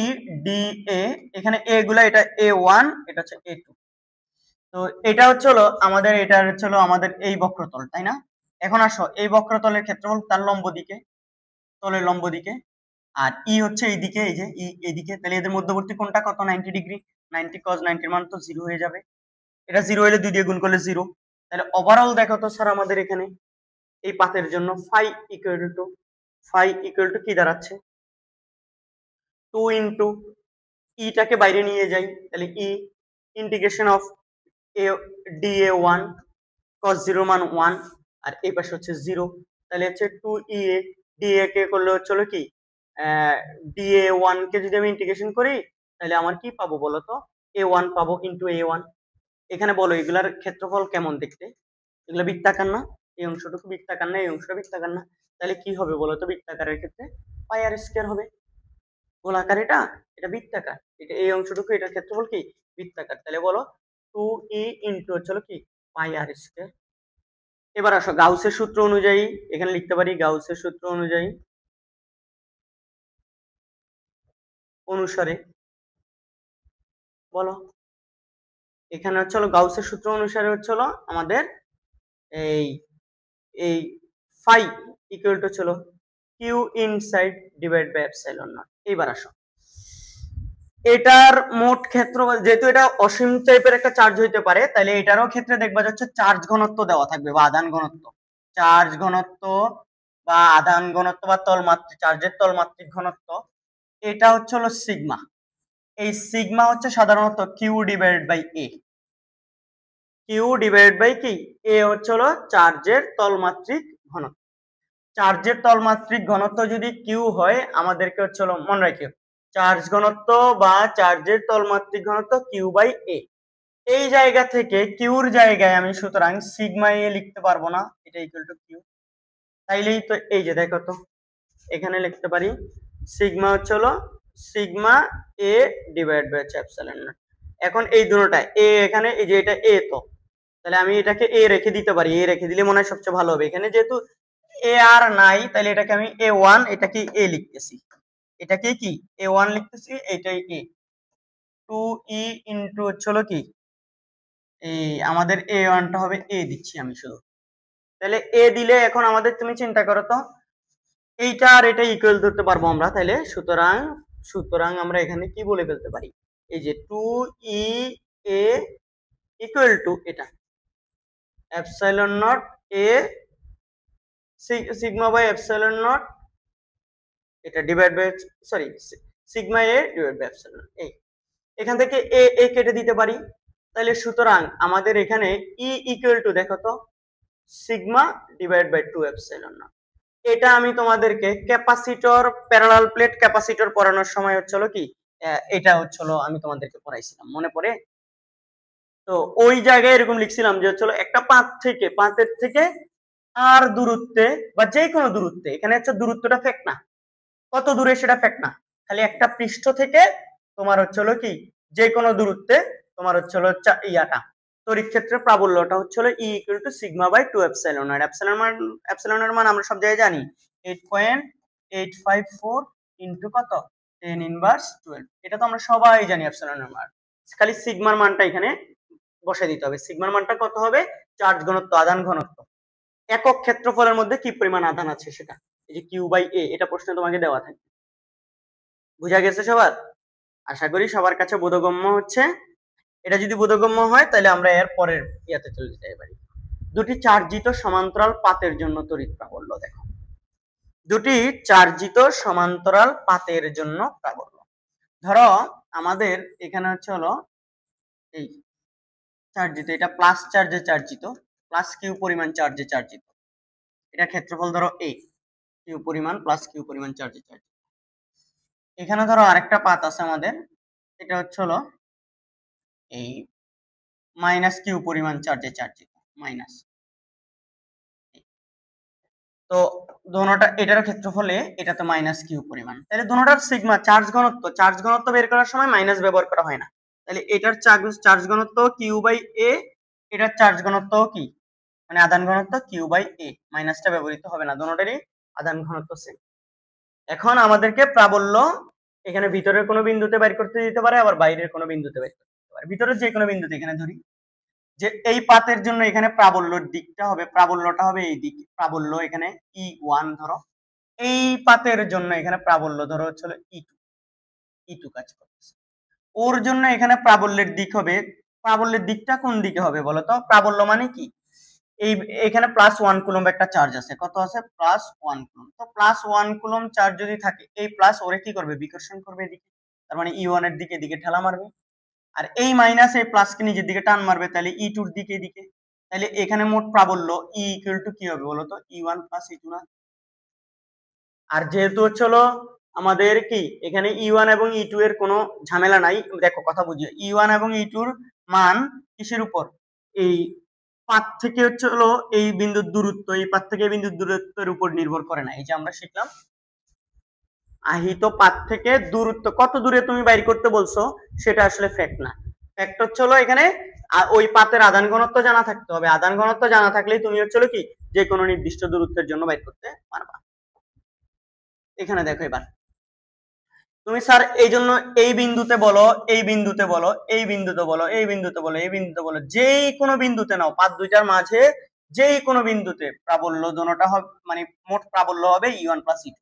ডি এ, এখানে এ গুলা, এটা A1, এটা হচ্ছে A2। তো এটা হচ্ছে আমাদের, এটা হচ্ছে আমাদের এই বক্রতল, তাই না? এখন আসো এই বক্রতলের ক্ষেত্রফল তার লম্ব দিকে, তলের লম্ব দিকে, আর ই হচ্ছে এইদিকে, এই যে ই এইদিকে, তাহলে এদের মধ্যবর্তী কোণটা কত? 90 ডিগ্রি। 90 cos 90 এর মান তো 0 হয়ে যাবে। এটা 0 হলে 2 দিয়ে গুণ করলে 0। তাহলে ওভারঅল দেখো তো স্যার আমাদের এখানে এই পাতের জন্য ফাই ইকুয়াল টু কি দাঁড়াচ্ছে? 2 ইনটু ইটাকে বাইরে নিয়ে যাই, তাহলে E integration of A dA1 cos 0 মান 1, আর এই পাশে হচ্ছে 0, তাহলে হচ্ছে 2 dA কে করলে হচ্ছে হলো কি dA1 কে যদি আমি ইন্টিগ্রেশন করি তাহলে আমার কি পাবো বলো তো? A1 পাবো ইনটু A1। এখানে বলো এগুলার ক্ষেত্রফল কেমন দেখতে? এগুলো বৃত্তাকার না? এই অংশটুকু বৃত্তাকার না, এই অংশটা বৃত্তাকার না? তাহলে কি হবে বলো তো? বৃত্তাকারের ক্ষেত্রে পাই আর স্কয়ার হবে। গোলাকার এটা বৃত্তাকার, এটা এই অংশটুকু, এটার ক্ষেত্রফল কি বৃত্তাকার, তাহলে বলো 2e ইনটু হচ্ছে হলো কি পাই আর স্কয়ার। এবার আসো গাউসের সূত্র অনুযায়ী এখানে লিখতে পারি, গাউসের সূত্র অনুসারে বলো, এখানে হচ্ছে হলো গাউসের সূত্র অনুসারে হচ্ছে হলো আমাদের এই এই ফাই ইকুয়াল টু হলো Q inside divide by epsilon naught. এইবার আসো এটার মোট ক্ষেত্রফল, যেহেতু এটা অসীম টাইপের একটা চার্জ হইতে পারে, তাহলে এটারও ক্ষেত্রে দেখবা যাচ্ছে চার্জ ঘনত্ব দেওয়া থাকবে বা আধান ঘনত্ব, চার্জ ঘনত্ব বা আধান ঘনত্ব বা তলমাত্রিক চার্জের তলমাত্রিক ঘনত্ব, এটা হচ্ছে হলো সিগমা। এই সিগমা হচ্ছে সাধারণত Q divided by A, Q divided by কি এ হচ্ছে হলো চার্জের তলমাত্রিক ঘনত্ব। চার্জের তলমাত্রিক ঘনত্ব যদি কিউ হয়, আমাদেরকে হচ্ছে হলো মনে রাখিও চার্জ ঘনত্ব বা চার্জের তলমাত্রিক ঘনত্ব কিউ বাই এ। এই জায়গা থেকে কিউর জায়গায় আমি সুতরাং সিগমা এ লিখতে পারবো না, এটা ইকুয়াল টু কিউ। তাইলেই তো এই যে দেখো তো এখানে লিখতে পারি সিগমা হচ্ছে হলো sigma A divide by epsilon naught. এখন এই দুটোটা এ, এখানে এই যে এটা এ, তো তাহলে আমি এটাকে এ রেখে দিতে পারি, এ রেখে দিলে মনে হয় সবচেয়ে ভালো হবে। এখানে যেহেতু এ আর নাই, তাহলে এটাকে আমি A1, এটাকে এ লিখতেছি, এটাকে কি A1 লিখতেছি, এটাই এ। 2e ইনটু হচ্ছে হলো কি এই আমাদের A1 টা হবে এ দিচ্ছি আমি শুধু। তাহলে এ দিলে এখন আমাদের তুমি চিন্তা করো তো এইটা আর এটা ইকুয়াল ধরতে পারবো আমরা, তাহলে সুতরাং সুতরাং আমরা এখানে কি বলে ফেলতে পারি, এই যে 2e a ইকুয়াল টু এটা epsilon naught A sigma by epsilon naught, এটা divide by sorry sigma A divide by epsilon. এই এখান থেকে এ কেটে দিতে পারি, তাহলে সুতরাং আমাদের এখানে ই ইকুয়াল টু দেখো তো sigma divide by 2 epsilon naught. এটা আমি তোমাদেরকে ক্যাপাসিটর প্যারালাল প্লেট ক্যাপাসিটর পড়ানোর সময় হচ্ছিল কি এটা হচ্ছিল আমি তোমাদেরকে পড়াইছিলাম, মনে পড়ে? তো ওই জায়গায় এরকম লিখছিলাম যে হচ্ছিল একটা পাতের থেকে আর দূরত্বে বা যে কোনো দূরত্বে, এখানে হচ্ছে দূরত্বটা ফেক না, কত দূরে সেটা ফেক না, খালি একটা পৃষ্ঠ থেকে তোমার হচ্ছিল কি যে কোনো দূরত্বে তোমার হচ্ছিল ইয়াটা তড়িৎ ক্ষেত্রের প্রাবল্যটা হচ্ছিল E equal to sigma by 2 epsilon. আর এপসাইলনের মান আমরা সব জায়গায় জানি 8.854 ইনটু কত 10 ইনভার্স 12, এটা তো আমরা সবাই জানি এপসাইলনের মান। খালি সিগমার মানটা এখানে বসাই দিতে হবে। সিগমার মানটা কত হবে? চার্জ ঘনত্ব, আধান ঘনত্ব, একক ক্ষেত্রফলের মধ্যে কি পরিমাণ আধান আছে সেটা, এই যে কিউ বাই এ, এটা প্রশ্নে তোমাকে দেওয়া থাকে। বুঝা গেছে সবার? আশা করি সবার কাছে বোধগম্য হচ্ছে। এটা যদি বোধগম্য হয় তাহলে আমরা এর পরের ইয়াতে চলে যেতে পারি। দুটি চার্জিত সমান্তরাল পাতের জন্য তড়িৎ প্রাবল্য দেখো, দুটি চার্জিত সমান্তরাল পাতের জন্য প্রাবল্য। ধরো আমাদের এখানে হচ্ছে হলো এই চার্জিত, এটা প্লাস চার্জে চার্জিত, প্লাস কিউ পরিমাণ চার্জে চার্জিত, এটা ক্ষেত্রফল ধরো এ, কিউ পরিমাণ প্লাস কিউ পরিমাণ চার্জে চার্জিত। এখানে ধরো আরেকটা পাত আছে আমাদের, এটা হচ্ছে হলো এই মাইনাস কিউ পরিমাণ চার্জে চার্জিত, মাইনাস। তো দোনোটা এটার ক্ষেত্রফলে এটা তো মাইনাস কিউ পরিমাণ, তাহলে দোনোটার সিগমা চার্জ ঘনত্ব বের করার সময় মাইনাস ব্যবহার করা হয় না, তাহলে এটার চার্জ ঘনত্ব কিউ বাই এ, এটার চার্জ ঘনত্ব কি মানে আধান ঘনত্ব কিউ বাই এ, মাইনাসটা ব্যবহৃত হবে না, দোনোটারই আধান ঘনত্ব সেম। এখন আমাদেরকে প্রাবল্য এখানে ভিতরের কোনো বিন্দুতে বের করতে দিতে পারে, আবার বাইরের কোনো বিন্দুতে বের করতে দিতে পারে। ভিতরের যে কোনো বিন্দুতে এখানে ধরি যে এই পাতের জন্য এখানে প্রাবল্যর দিকটা হবে, প্রাবল্যটা হবে এই দিক, প্রাবল্য এখানে E1 ধরো, এই পাতের জন্য এখানে প্রাবল্য ধরো হচ্ছে E2 কাজ করতেছে, ওর জন্য এখানে প্রাবল্যের দিক হবে, প্রাবল্যের দিকটা কোন দিকে হবে বলতো? প্রাবল্য মানে কি, এই এখানে +1 কুলম্ব একটা চার্জ আছে, কত আছে? +1 কুলম্ব। তো +1 কুলম্ব চার্জ যদি থাকে, এই প্লাস ওরে কি করবে? বিকর্ষণ করবে এদিকে, তার মানে E1 এর দিকে এদিকে ঠেলা মারবে, আর এই মাইনাস এই প্লাসকে নিজের দিকে টান মারবে, তাহলে E2 এর দিকে এদিকে, তাহলে এখানে মোট প্রাবল্য E ইকুয়াল টু কি হবে বলতো? E1 + E2 না? আর যেহেতু হচ্ছে হলো আমাদের কি এখানে E1 এবং E2 এর কোনো ঝামেলা নাই, দেখো কথা বুঝিয়ে, E1 এবং E2 এর মান কিসের উপর? এই পাত থেকে হচ্ছে হলো এই বিন্দুর দূরত্ব, এই পাত থেকে এই বিন্দুর দূরত্বের উপর নির্ভর করে না। এই যে আমরা শিখলাম আহিত পাত থেকে দূরত্ব কত দূরে তুমি বাইর করতে বলছো সেটা আসলে ফ্যাক্ট না, ফ্যাক্ট হচ্ছে হলো এখানে ওই পাতের আধান ঘনত্ব জানা থাকতে হবে, আধান ঘনত্ব জানা থাকলেই তুমি হচ্ছে হলো কি যে কোনো নির্দিষ্ট দূরত্বের জন্য বাইর করতে পারবা। এখানে দেখো এবার তুমি স্যার এই জন্য এই বিন্দুতে বলো, এই বিন্দুতে বলো, এই বিন্দুতে বলো, এই বিন্দুতে বলো, এই বিন্দুতে বলো, যেই কোনো বিন্দুতে নাও, পাত দুইটার মাঝে যেই কোনো বিন্দুতে প্রাবল্য দোনোটা হবে, মানে মোট প্রাবল্য হবে E1 + E2।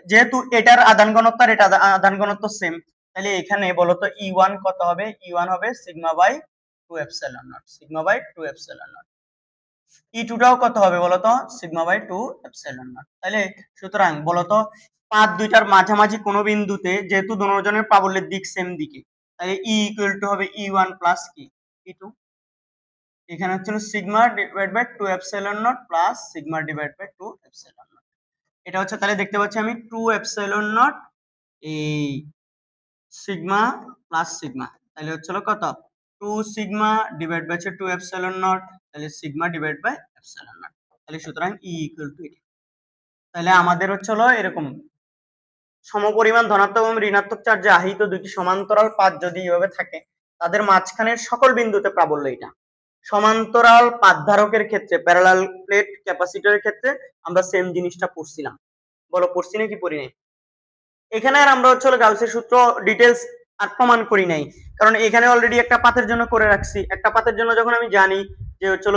যেহেতু এটার আধান ঘনত্ব আর এটা আধান ঘনত্ব সেম, তাহলে এখানে বলতো E1 কত হবে? E1 হবে σ/2ε0, σ/2ε0। E2 টাও কত হবে বলতো? σ/2ε0। তাহলে সুতরাং বলতো পাত দুইটার মাঝামাঝি কোনো বিন্দুতে যেহেতু দুজনের প্রাবল্যের দিক সেম দিকে, তাহলে E ইকুয়াল টু হবে E1 প্লাস কি E2। এখানে হচ্ছে σ/2ε0 প্লাস σ/2ε0। এটা হচ্ছে, তাহলে দেখতে পাচ্ছি আমি 2ε0 এই সিগমা প্লাস সিগমা, তাহলে হচ্ছে কত? 2 সিগমা ডিভাইড বাই 2ε0, তাহলে সিগমা ডিভাইড বাই ε0। তাহলে সুতরাং E ইকুয়াল টু এটা। তাহলে আমাদের হচ্ছে এরকম সমপরিমাণ ধনাত্মক এবং ঋণাত্মক চার্জে আহিত দুটি সমান্তরাল পাত যদি এইভাবে থাকে, তাদের মাঝখানের সকল বিন্দুতে প্রাবল্য এটা। সমান্তরাল পাত ধারকের ক্ষেত্রে, প্যারালাল প্লেট ক্যাপাসিটরের ক্ষেত্রে আমরা সেম জিনিসটা পড়ছিলাম, বলো পড়ছি নাকি পড়ি নাই? এখানে আর আমরা হচ্ছে গাউসের সূত্র ডিটেলস আর প্রমাণ করি নাই, কারণ এখানে অলরেডি একটা পাতের জন্য করে রাখছি। একটা পাতের জন্য যখন আমি জানি যে হচ্ছে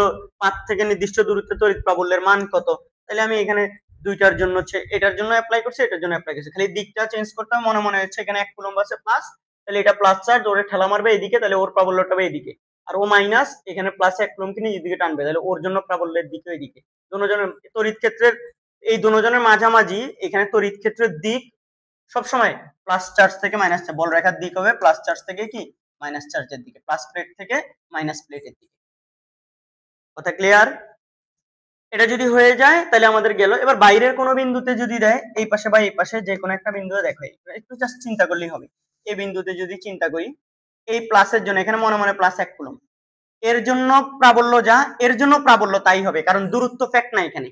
পাত থেকে নির্দিষ্ট দূরত্বে তড়িৎ প্রাবল্যের মান কত, তাহলে আমি এখানে দুইটার জন্য হচ্ছে এটার জন্য অ্যাপ্লাই করছি, এটার জন্য অ্যাপ্লাই করছি, খালি দিকটা চেঞ্জ করতে হবে। মনে মনে হচ্ছে এখানে 1 কুলম্ব আছে প্লাস, তাহলে এটা প্লাস চার্জ, ওরে ঠেলা মারবে এদিকে, তাহলে ওর প্রাবল্যটা হবে এদিকে, আর ও মাইনাস এখানে প্লাস 1 কুলম্বকে নিজের দিকে টানবে, তাহলে ওর জন্য প্রাবল্যের দিকে এদিকে। দুজনের তড়িৎ ক্ষেত্রের এই দুজনের মাঝামাঝি এখানে তড়িৎ ক্ষেত্রের দিক সবসময় প্লাস চার্জ থেকে মাইনাস চার্জ, বল রেখার দিক হবে প্লাস চার্জ থেকে কি মাইনাস চার্জের দিকে, প্লাস প্লেট থেকে মাইনাস প্লেটের দিকে। কথা ক্লিয়ার? এটা যদি হয়ে যায় তাহলে আমাদের গেল। এবার বাইরের কোনো বিন্দুতে যদি দেয়, এই পাশে বা এই পাশে যে কোনো একটা বিন্দুতে দেখো, একটু জাস্ট চিন্তা করলেই হবে। এই বিন্দুতে যদি চিন্তা করি, এই প্লাসের জন্য এখানে মনে মনে প্লাস 1 কুলম্ব, এর জন্য প্রাবল্য যা, এর জন্য প্রাবল্য তাই হবে, কারণ দূরত্ব ফ্যাক্ট না এখানে,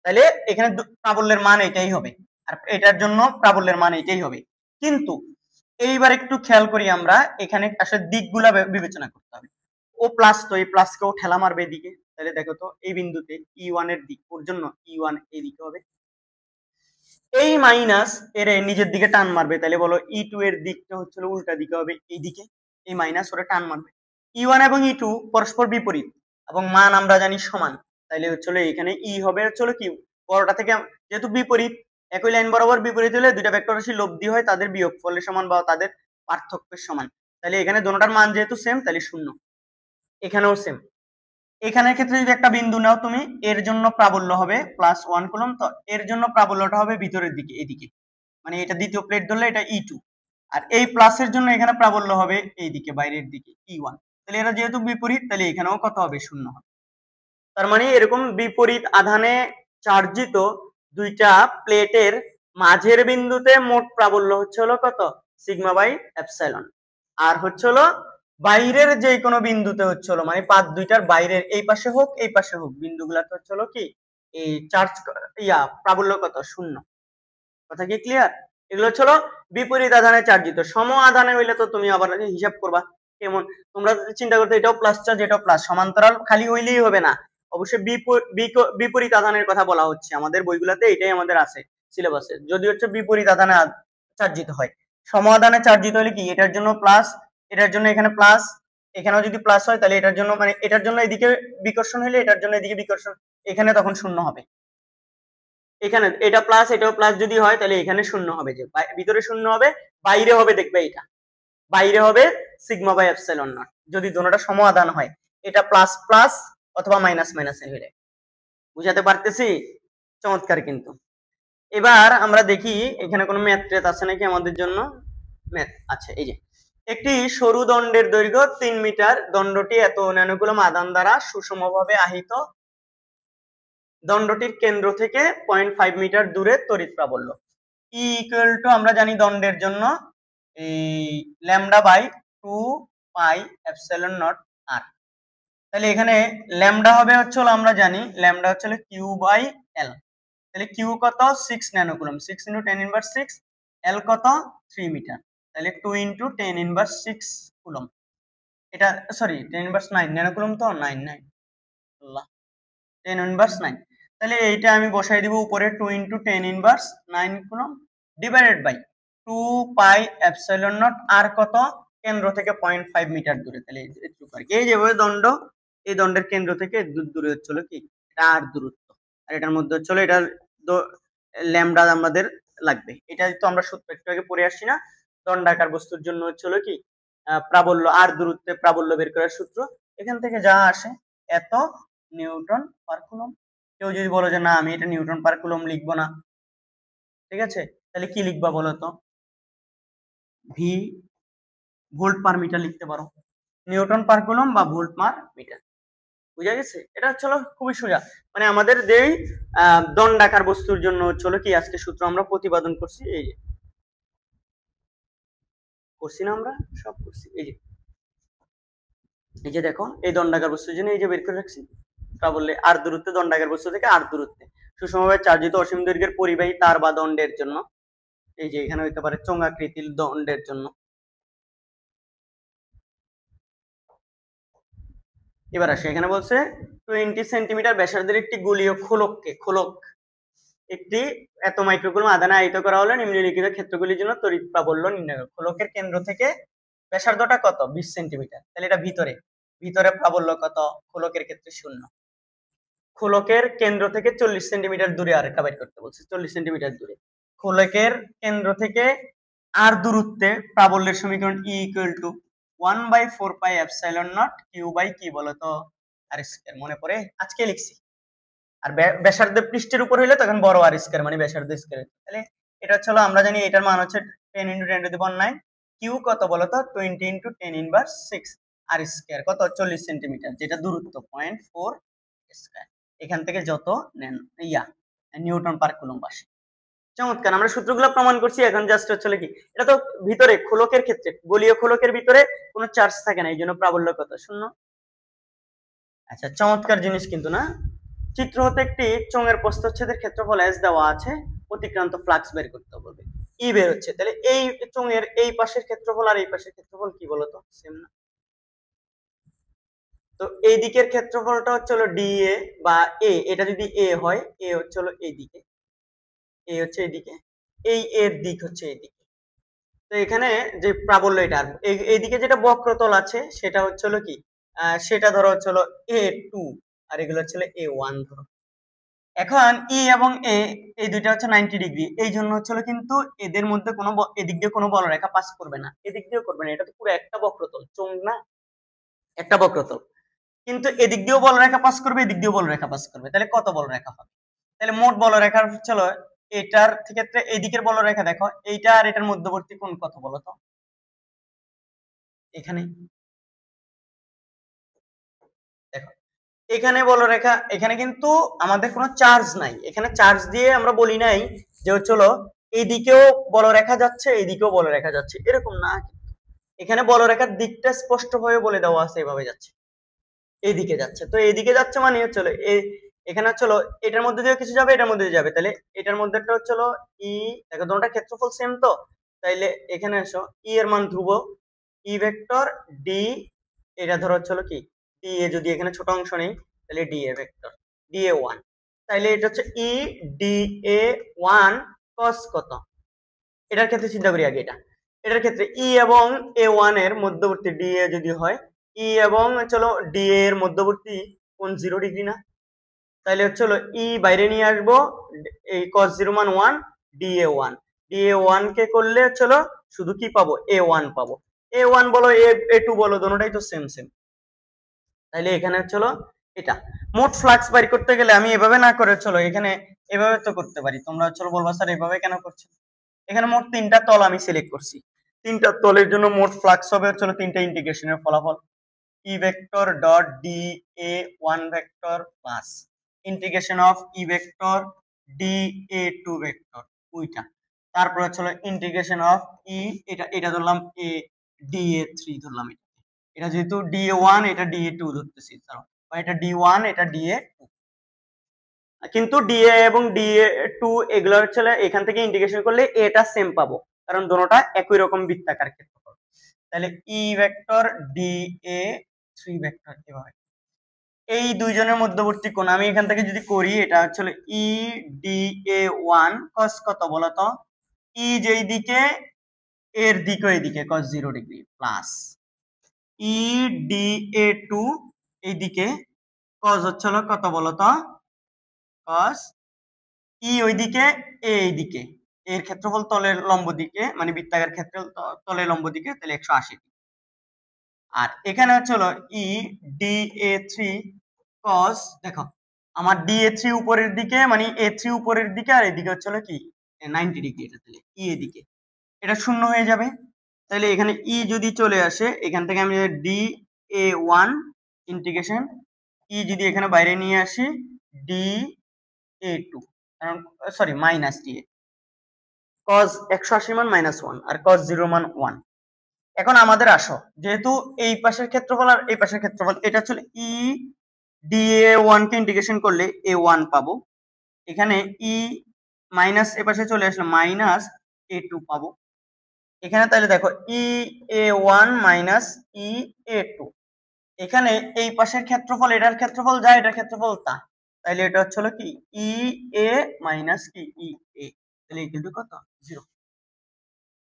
তাহলে এখানে প্রাবল্যের মান এটাই হবে, আর এটার জন্য প্রাবল্যের মান এটাই হবে। কিন্তু এইবার একটু খেয়াল করি আমরা, এখানে আসলে দিকগুলা বিবেচনা করতে হবে। ও প্লাস, তো এই প্লাসকেও ঠেলা মারবে এদিকে, তাহলে দেখো তো এই বিন্দুতে E1 এর দিক, ওর জন্য E1 এইদিকে হবে, এই মাইনাস এর নিজের দিকে টান মারবে, তাহলে বলো E2 এর দিকটা হচ্ছে উল্টা দিকে হবে এইদিকে, এই মাইনাস ওরে টান মারবে। E1 এবং E2 পরস্পর বিপরীত এবং মান আমরা জানি সমান, তাইলে হচ্ছে এখানে E হবে হচ্ছে কি বড়টা থেকে, যেহেতু বিপরীত একই লাইন বরাবর বিপরীত হলে দুইটা ভেক্টর রাশি লব্ধি হয় তাদের বিয়োগফলের সমান বা তাদের পার্থক্যের সমান, তাহলে এখানে দুটোটার মান যেহেতু সেম তাহলে 0, এখানেও সেম। এখানের ক্ষেত্রে যদি একটা বিন্দু নাও তুমি, এর জন্য প্রাবল্য হবে +1 কুলম্ব, তো এর জন্য প্রাবল্যটা হবে ভিতরের দিকে এদিকে, মানে এটা দ্বিতীয় প্লেট ধরলে এটা E2, আর এই প্লাসের জন্য এখানে প্রাবল্য হবে এইদিকে বাইরের দিকে E1, তাহলে এরা যেহেতু বিপরীত তাহলে এখানেও কত হবে? 0 হবে। তার মানে এরকম বিপরীত আধানে চার্জিত দুইটা প্লেটের মাঝের বিন্দুতে মোট প্রাবল্য হচ্ছে হলো কত? σ/ε। আর হচ্ছে হলো বাইরের যে কোনো বিন্দুতে হচ্ছে হলো, মানে পাত দুইটার বাইরের এই পাশে হোক এই পাশে হোক বিন্দুগুলাতে হচ্ছে হলো কি এই চার্জ প্রাবল্য কত? 0। কথা কি ক্লিয়ার? এগুলো হচ্ছে বিপরীত আধানে চার্জিত। সম আধানে হইলে তো তুমি আবার হিসাব করবা কেমন, তোমরা যদি চিন্তা করতে এটাও প্লাস চার্জ এটাও প্লাস, সমান্তরাল খালি হইলেই হবে না, অবশ্যই বিপরীত আধানের কথা বলা হচ্ছে, আমাদের বইগুলোতে এটাই আমাদের আছে সিলেবাসে, যদি হচ্ছে বিপরীত আধানে চার্জিত হয়। সম আধানে চার্জিত হলে কি এটার জন্য প্লাস, এটার জন্য এখানে প্লাস, এখানেও যদি প্লাস হয় তাহলে এটার জন্য, মানে এটার জন্য এদিকে বিকর্ষণ হলে এটার জন্য এদিকে বিকর্ষণ, এখানে তখন 0 হবে। এখানে এটা প্লাস এটাও প্লাস যদি হয় তাহলে এখানে শূন্য হবে, যে ভিতরে শূন্য হবে, বাইরে হবে দেখবে এটা বাইরে হবে সিগমা বাই এপসাইলন নট, যদি দুটোটা সমাধান হয়, এটা প্লাস প্লাস অথবা মাইনাস মাইনাস এ হলে। বুঝাতে পারতেছি? চমৎকার। কিন্তু এবার আমরা দেখি এখানে কোনো ম্যাথ ট্যাথ আছে নাকি আমাদের জন্য। ম্যাথ আছে, এই যে একটি সরু দণ্ডের দৈর্ঘ্য 3 মিটার, দণ্ডটি এত ন্যানোকুলম আধান দ্বারা সুষমভাবে আহিত, দণ্ডটির কেন্দ্র থেকে 0.5 মিটার দূরে তড়িৎ প্রাবল্য। ই ইকুয়াল টু আমরা জানি দণ্ডের জন্য এই lambda by 2 pi epsilon naught R. তাহলে এখানে ল্যামডা হবে হচ্ছে আমরা জানি ল্যামডা হচ্ছে কিউ বাই এল। তাহলে কিউ কত 6 ন্যানোকুলম, 6 ইনটু 10 ইনভার্স 6, এল কত 3 মিটার, তাহলে 2 ইনটু 10 ইনভার্স 6 কুলম। এটা সরি 10 ইনভার্স 9 ন্যানোকুলম তো 9 9 আল্লাহ 10 ইনভার্স 9। তাহলে এইটা আমি বসাই দিব উপরে 2 into 10 inverse 9 coulomb divided by 2 pi epsilon naught R কত কেন্দ্র থেকে 0.5 মিটার দূরে। তাহলে এই যেভাবে দণ্ড, এই দণ্ডের কেন্দ্র থেকে দূরে হচ্ছিল কি এটা আর দূরত্ব, আর এটার মধ্যে হচ্ছিল এটার ল্যামডা আমাদের লাগবে। এটা তো আমরা সূত্র একটু আগে পড়ে আসছি না, দণ্ডাকার বস্তুর জন্য হচ্ছিল কি প্রাবল্য আর দূরত্বে প্রাবল্য বের করার সূত্র। এখান থেকে যা আসে এত নিউটন পার কুলম। কেউ যদি বলো যে না আমি এটা নিউটন পার কুলম লিখবো না, ঠিক আছে, তাহলে কি লিখবা বলো তো? ভি ভোল্ট পার মিটার লিখতে পারো, নিউটন পার কুলম বা ভোল্ট পার মিটার। বুঝা গেছে? এটা হচ্ছে খুবই সোজা, মানে আমাদের যেই দণ্ডাকার বস্তুর জন্য হচ্ছে কি আজকে সূত্র আমরা প্রতিপাদন করছি। এই যে করছি না আমরা, সব করছি। এই যে দেখো এই দণ্ডাকার বস্তুর জন্য এই যে বের করে রাখছি প্রাবল্যে আর দূরত্বে, দণ্ডাকার বস্তু থেকে আর দূরত্বে সুষমভাবে চার্জিত অসীম দৈর্ঘ্যের পরিবাহী তার বা দণ্ডের জন্য, এই যে এখানে হইতে পারে চোঙাকৃতির দণ্ডের জন্য। এবার আসে এখানে বলছে 20 সেন্টিমিটার ব্যাসার্ধের একটি গোলীয় খোলক একটি এত মাইক্রোকুলম আধানে আহিত করা হলে নিম্নলিখিত ক্ষেত্রগুলির জন্য তড়িৎ প্রাবল্য নির্ণয় করো। খোলকের কেন্দ্র থেকে ব্যাসার্ধটা কত 20 সেন্টিমিটার, তাহলে এটা ভিতরে প্রাবল্য কত? খোলকের ক্ষেত্রে 0। খোলকের কেন্দ্র থেকে 40 সেন্টিমিটার দূরে আরেকটা বের করতে বলছে, 40 সেন্টিমিটার দূরে খোলকের কেন্দ্র থেকে আর দূরত্বে প্রাবল্যের সমীকরণ E equal to 1/4 pi epsilon naught Q by কি বলতো আর স্কয়ার। মনে পড়ে? আজকে লিখছি। আর ব্যাসার্ধ পৃষ্ঠের উপর হইলে তখন বড় আর স্কয়ার মানে ব্যাসার্ধ স্কয়ার। তাহলে এটা হচ্ছে আমরা জানি এটার মান হচ্ছে 10 ইনটু 10 টু দি পাওয়ার 9, কিউ কত বলতো 20 ইনটু 10 ইনভার্স 6, আর স্কয়ার কত 40 সেন্টিমিটার, যেটা দূরত্ব 0.4 স্কয়ার। এখান থেকে যত নেন নিউটন পার কুলম্ব আসে। চমৎকার, আমরা সূত্রগুলো প্রমাণ করছি। এখন জাস্ট হচ্ছে কি এটা তো ভিতরে খোলকের ক্ষেত্রে, গোলীয় খোলকের ভিতরে কোনো চার্জ থাকে না, এই জন্য প্রাবল্য কত 0। আচ্ছা চমৎকার জিনিস কিন্তু না। চিত্র হতে একটি চোঙের প্রস্থচ্ছেদের ক্ষেত্রফল এস দেওয়া আছে, অতিক্রান্ত ফ্লাক্স বের করতে বলবে, ই বের হচ্ছে। তাহলে এই চোঙের এই পাশের ক্ষেত্রফল আর এই পাশের ক্ষেত্রফল কি বলতো? সেম না? তো এই দিকের ক্ষেত্রফলটা হচ্ছে ডিএ বা এ, এটা যদি এ হয়, এ হচ্ছে এইদিকে, এ হচ্ছে এইদিকে, এই এর দিক হচ্ছে এইদিকে। তো এখানে যে প্রাবল্য এটা এইদিকে যেটা বক্রতল আছে সেটা হচ্ছে কি সেটা ধরো হচ্ছে A2 আর এগুলো হচ্ছে A1 ধরো। এখন ই এবং এ এই দুইটা হচ্ছে 90 ডিগ্রি, এই জন্য হচ্ছে কিন্তু এদের মধ্যে কোনো এদিক দিয়ে কোনো বলরেখা পাস করবে না, এদিক দিয়েও করবে না, এটা তো পুরো একটা বক্রতল, চোঙ না একটা বক্রতল, কিন্তু এদিক দিয়েও বলরেখা পাস করবে এদিক দিয়েও বলরেখা পাস করবে। তাহলে কত বলরেখা হবে? তাহলে মোট বলরেখা হচ্ছে এটার ক্ষেত্রে এইদিকের বলরেখা দেখো, এইটা আর এটার মধ্যবর্তী কোণ কত বলতো? এখানে দেখো এখানে বলরেখা, এখানে কিন্তু আমাদের কোনো চার্জ নাই, এখানে চার্জ দিয়ে আমরা বলি নাই যে হচ্ছে এইদিকেও বলরেখা যাচ্ছে এইদিকেও বলরেখা যাচ্ছে, এরকম না। এখানে বলরেখার দিকটা স্পষ্টভাবে বলে দেওয়া আছে, এভাবে যাচ্ছে, এইদিকে যাচ্ছে। তো এইদিকে যাচ্ছে মানে হচ্ছে এখানে হচ্ছে এটার মধ্যে দিয়ে কিছু যাবে এটার মধ্যে দিয়ে যাবে, তাহলে এটার মধ্যে একটা হচ্ছে ই, দেখো দুটোটা ক্ষেত্রফল সেম তো, তাইলে এখানে এসো ই এর মান ধ্রুবক, ই ভেক্টর ডি, এটা ধরো হচ্ছে কি ডি এ, যদি এখানে ছোট অংশ নেই তাহলে D A vector d A 1, তাইলে এটা হচ্ছে ই ডি এ 1 cos কত। এটার ক্ষেত্রে চিন্তা করি আগে, এটার ক্ষেত্রে ই এবং এ 1 এর মধ্যবর্তী ডি এ যদি হয়, ই এবং চলো ডি এর মধ্যবর্তী কোণ 0 ডিগ্রি না, তাহলে হচ্ছে হলো ই বাইরে নিয়ে আসবো, এই cos 0 মান 1, dA1 dA1 কে করলে হচ্ছে হলো শুধু কি পাবো, A1 পাবো। A1 বলো A2 বলো, দোনোটাই তো সেম সেম। তাইলে এখানে চলো এটা মোট ফ্লাক্স বাইর করতে গেলে আমি এভাবে না করে চলো এখানে এভাবে তো করতে পারি। তোমরা চলো বলবা স্যার এভাবে কেন করছো? এখানে মোট তিনটা তল আমি সিলেক্ট করছি, তিনটা তলের জন্য মোট ফ্লাক্স হবে চলো তিনটা ইন্টিগ্রেশনের ফলাফল E vector dot d A one vector plus integration of E vector d A two vector ওইটা, তারপরে চলো ইন্টিগ্রেশন অফ ই, এটা ধরলাম এ ডি এ থ্রি ধরলাম, এটা যেহেতু DA1 এটা DA2 ধরতেছি, বা এটা D1 এটা DA2, কিন্তু DA এবং DA2 এগুলো হচ্ছে এখান থেকে ইন্টিগ্রেশন করলে এটা সেম পাবো, কারণ দুটোটা একই রকম বৃত্তাকার ক্ষেত্রফল। তাহলে ই ভেক্টর DA3 ভেক্টর এভাবে এই দুইজনের মধ্যবর্তী কোণ আমি এখান থেকে যদি করি, এটা হচ্ছে ই DA1 cos কত বলতো, ই যেই দিকে এর দিকে এইদিকে cos 0 degree plus E DA2 এইদিকে cos হচ্ছে হলো কত বলতো, cos ই ওইদিকে এ এইদিকে, এর ক্ষেত্রফল তলের লম্ব দিকে মানে বৃত্তাকার ক্ষেত্রফল তলের লম্ব দিকে, তাহলে 180। আর এখানে হচ্ছে হলো ই DA3 cos, দেখো আমার DA3 উপরের দিকে মানে A3 উপরের দিকে আর এদিকে হচ্ছে হলো কি 90 ডিগ্রি, এটা তাহলে ই এদিকে এটা শূন্য হয়ে যাবে। তাহলে এখানে ই যদি চলে আসে এখান থেকে আমি DA1 ইন্টিগ্রেশন ই যদি এখানে বাইরে নিয়ে আসি DA2, কারণ সরি মাইনাস DA cos 180 মান -1 আর cos 0 মান 1। এখন আমাদের আসো, যেহেতু এই পাশের ক্ষেত্রফল আর এই পাশের ক্ষেত্রফল, এটা হচ্ছে ই DA1 কে ইন্টিগ্রেশন করলে A1 পাবো, এখানে ই মাইনাস এ পাশে চলে আসলে মাইনাস A2 পাবো। এখানে তাহলে দেখো ই A1 মাইনাস ই A2, এখানে এই পাশের ক্ষেত্রফল এটার ক্ষেত্রফল যা এটার ক্ষেত্রফল তা, তাইলে এটা হচ্ছে হলো কি ই এ মাইনাস কি ই এ, তাহলে ইকুয়াল টু কত 0।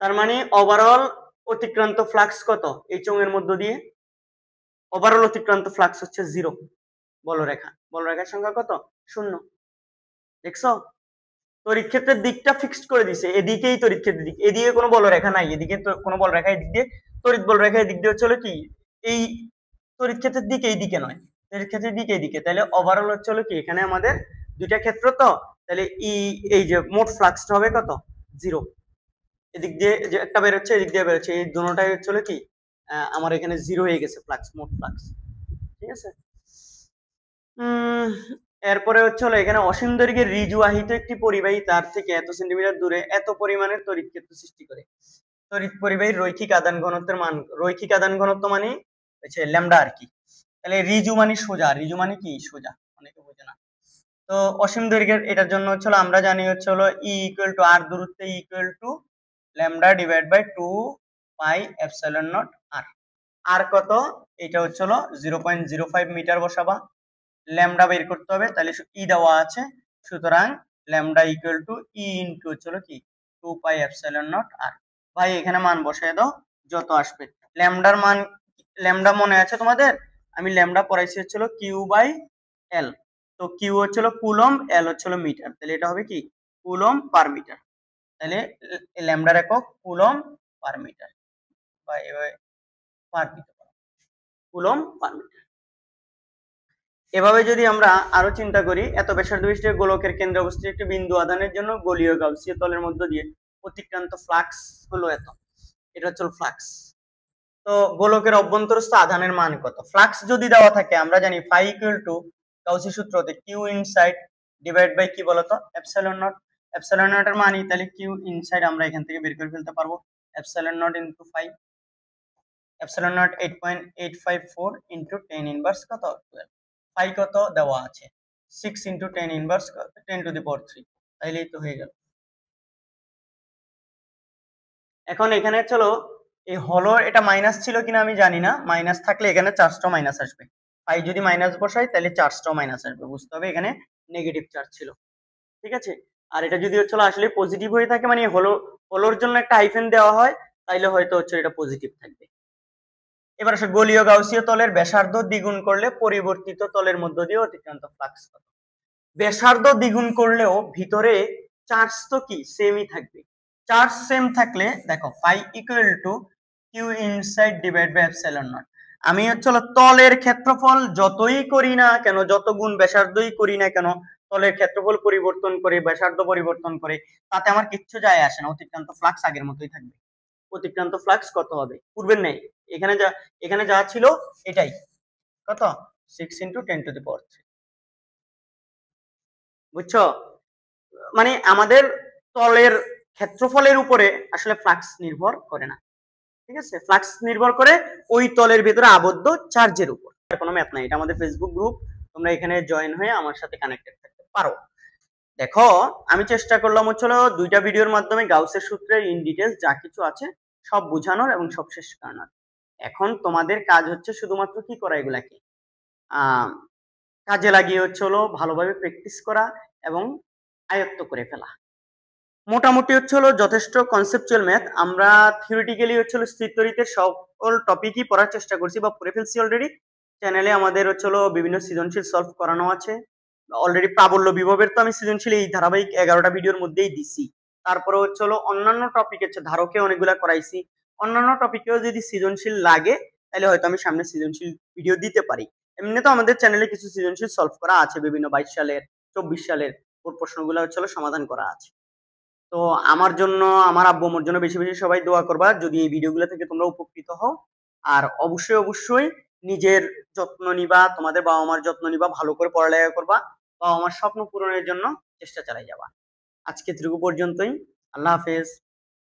তার মানে ওভারঅল অতিক্রান্ত ফ্লাক্স কত এই চোঙের মধ্য দিয়ে, ওভারঅল অতিক্রান্ত ফ্লাক্স হচ্ছে 0। বলরেখার সংখ্যা কত 0। দেখছো তড়িৎ ক্ষেত্রের দিকটা ফিক্সড করে দিছে, এদিকেই তড়িৎ ক্ষেত্রের দিক, এদিকে কোনো বলরেখা নাই, এদিকে তো কোনো বলরেখা, এদিক দিয়ে তড়িৎ বলরেখা এদিক দিয়ে হচ্ছে হলো কি এই তড়িৎ ক্ষেত্রের দিক এইদিকে নয়, তড়িৎ ক্ষেত্রের দিক এইদিকে, তাহলে ওভারঅল হচ্ছে হলো কি এখানে আমাদের দুইটা ক্ষেত্র তো, তাহলে এই যে মোট ফ্লাক্সটা হবে কত 0। এদিক দিয়ে যে একটা বের হচ্ছে এদিক দিয়ে বের হচ্ছে, এই দুটোটাই হচ্ছে হলো কি আমার এখানে 0 হয়ে গেছে ফ্লাক্স, মোট ফ্লাক্স। ঠিক আছে, এরপরে হচ্ছে হলো এখানে অসীম দৈর্ঘ্যের রিজু আহিত একটি পরিবাহী তার থেকে এত সেন্টিমিটার দূরে এত পরিমাণের তড়িৎ ক্ষেত্র সৃষ্টি করে। তড়িৎ পরিবাহীর রৈখিক আদান ঘনত্বের মান, রৈখিক আদান ঘনত্ব মানে হচ্ছে ল্যামডা আর কি। তাহলে রিজু মানে সোজা, রিজু মানে কি সোজা, অনেকে বোঝে না। তো অসীম দৈর্ঘ্যের এটার জন্য হচ্ছে হলো আমরা জানি হচ্ছে হলো ই ইকুয়াল টু আর দূরত্বে equal to lambda divide by 2 pi epsilon naught R. আর কত, এটা হচ্ছে হলো 0.05 মিটার বসাবা, ল্যামডা বের করতে হবে, তাহলে ই দেওয়া আছে, সুতরাং lambda equal to E into হচ্ছে হলো কি 2 পাই এপসাইলন নট আর। ভাই এখানে মান বসায় দাও যত আসবে। ল্যামডার মান, ল্যামডা মনে আছে তোমাদের, আমি ল্যামডা পড়াইছি হচ্ছে হলো কিউ বাই এল, তো কিউ হচ্ছে হলো কুলম্ব, এল হচ্ছে হলো মিটার, তাহলে এটা হবে কি কুলম্ব পার মিটার, তাহলে ল্যামডার একক কুলম্ব পার মিটার বা per metre, coulomb per metre. এভাবে যদি আমরা আরো চিন্তা করি, এত ব্যাসার্ধ বিশিষ্ট গোলকের কেন্দ্রে অবস্থিত একটি বিন্দু আধানের জন্য গোলীয় গাউসীয় তলের মধ্য দিয়ে অতিক্রান্ত ফ্লাক্স হলো এত, এটা হচ্ছে ফ্লাক্স। তো গোলকের অভ্যন্তরস্থ আধানের মান কত, ফ্লাক্স যদি দেওয়া থাকে আমরা জানি ফাই ইকুয়াল টু গাউসি সূত্রতে কিউ ইনসাইড ডিভাইড বাই কি বলতো এপসাইলন নট, এপসাইলন নট এর মানই তাহলে কিউ ইনসাইড আমরা এখান থেকে বের করে ফেলতে পারবো, epsilon not into 5, epsilon not 8.854 into 10 inverse কত 12, ফাই কত দেওয়া আছে 6 ইনটু 10 ইনভার্স 10 টু দি পাওয়ার 3, তাইলেই তো হয়ে গেল। এখন এখানে চলো এই হলো এটা মাইনাস ছিল কিনা আমি জানি না, মাইনাস থাকলে এখানে চার্জটাও মাইনাস আসবে, ফাই যদি মাইনাস বসাই তাহলে চার্জটাও মাইনাস আসবে, বুঝতে হবে এখানে নেগেটিভ চার্জ ছিল। ঠিক আছে, আর এটা যদি হচ্ছে আসলে পজিটিভ হয়ে থাকে মানে হলোর জন্য একটা হাইফেন দেওয়া হয়, তাইলে হয়তো হচ্ছে এটা পজিটিভ থাকবে। এবার আসলে গোলীয় গাউসীয় তলের ব্যাসার্ধ দ্বিগুণ করলে পরিবর্তিত তলের মধ্য দিয়ে অতিক্রান্ত ফ্লাক্স কত, ব্যাসার্ধ দ্বিগুণ করলেও ভিতরে চার্জ তো কি সেমই থাকবে। চার্জ সেম থাকলে দেখো phi equal to Q inside divide by epsilon naught. আমি হচ্ছে তলের ক্ষেত্রফল যতই করি না কেন, যত গুণ ব্যাসার্ধই করি না কেন, তলের ক্ষেত্রফল পরিবর্তন করে ব্যাসার্ধ পরিবর্তন করে তাতে আমার কিচ্ছু যায় আসে না, অতিক্রান্ত ফ্লাক্স আগের মতোই থাকবে। অতিক্রান্ত ফ্লাক্স কত হবে পূর্বের নেই, এখানে যা ছিল এটাই, কত 6 × 10⁻³ বুঝছো? মানে আমাদের তলের ক্ষেত্রফলের উপরে আসলে ফ্লাক্স নির্ভর করে না, ঠিক আছে? ফ্লাক্স নির্ভর করে ওই তলের ভিতরে আবদ্ধ চার্জের উপর। কোনো ম্যাথ নাই, এটা আমাদের ফেসবুক গ্রুপ, তোমরা এখানে জয়েন হয়ে আমার সাথে কানেক্টেড থাকতে পারো। দেখো আমি চেষ্টা করলাম দুইটা ভিডিওর মাধ্যমে গাউসের সূত্রের ইন ডিটেলস যা কিছু আছে সব বোঝানোর এবং সব শেষ করানোর। এখন তোমাদের কাজ হচ্ছে শুধুমাত্র কি করা, এগুলাকে কাজে লাগিয়ে ভালোভাবে প্র্যাকটিস করা এবং আয়ত্ত করে ফেলা। মোটামুটি যথেষ্ট কনসেপচুয়াল ম্যাথ। আমরা থিওরিটিক্যালি স্থির তড়িতের সকল টপিকই পড়ার চেষ্টা করছি বা পড়ে ফেলছি অলরেডি। চ্যানেলে আমাদের বিভিন্ন সৃজনশীল সলভ করানো আছে অলরেডি। প্রাবল্য বিভবের তো আমি সৃজনশীল এই ধারাবাহিক 11টা ভিডিওর মধ্যেই দিছি। তারপরে অন্যান্য টপিক ধারকে অনেকগুলা করাইছি। অন্যান্য টপিকেও যদি সৃজনশীল লাগে তাহলে হয়তো আমি সামনে সৃজনশীল ভিডিও দিতে পারি। এমনি তো আমাদের চ্যানেলে কিছু সৃজনশীল সলভ করা আছে, বিভিন্ন 22 সালের 24 সালের ওর প্রশ্নগুলো সমাধান করা আছে। তো আমার জন্য, আমার আব্বু আমার জন্য বেশি বেশি সবাই দোয়া করবা যদি এই ভিডিওগুলো থেকে তোমরা উপকৃত হও। আর অবশ্যই অবশ্যই নিজের যত্ন নিবা, তোমাদের বাবা মার যত্ন নিবা, ভালো করে পড়ালেখা করবা, বাবা মার স্বপ্ন পূরণের জন্য চেষ্টা চালিয়ে যাবা। আজকে এতটুকু পর্যন্তই। আল্লাহ হাফেজ।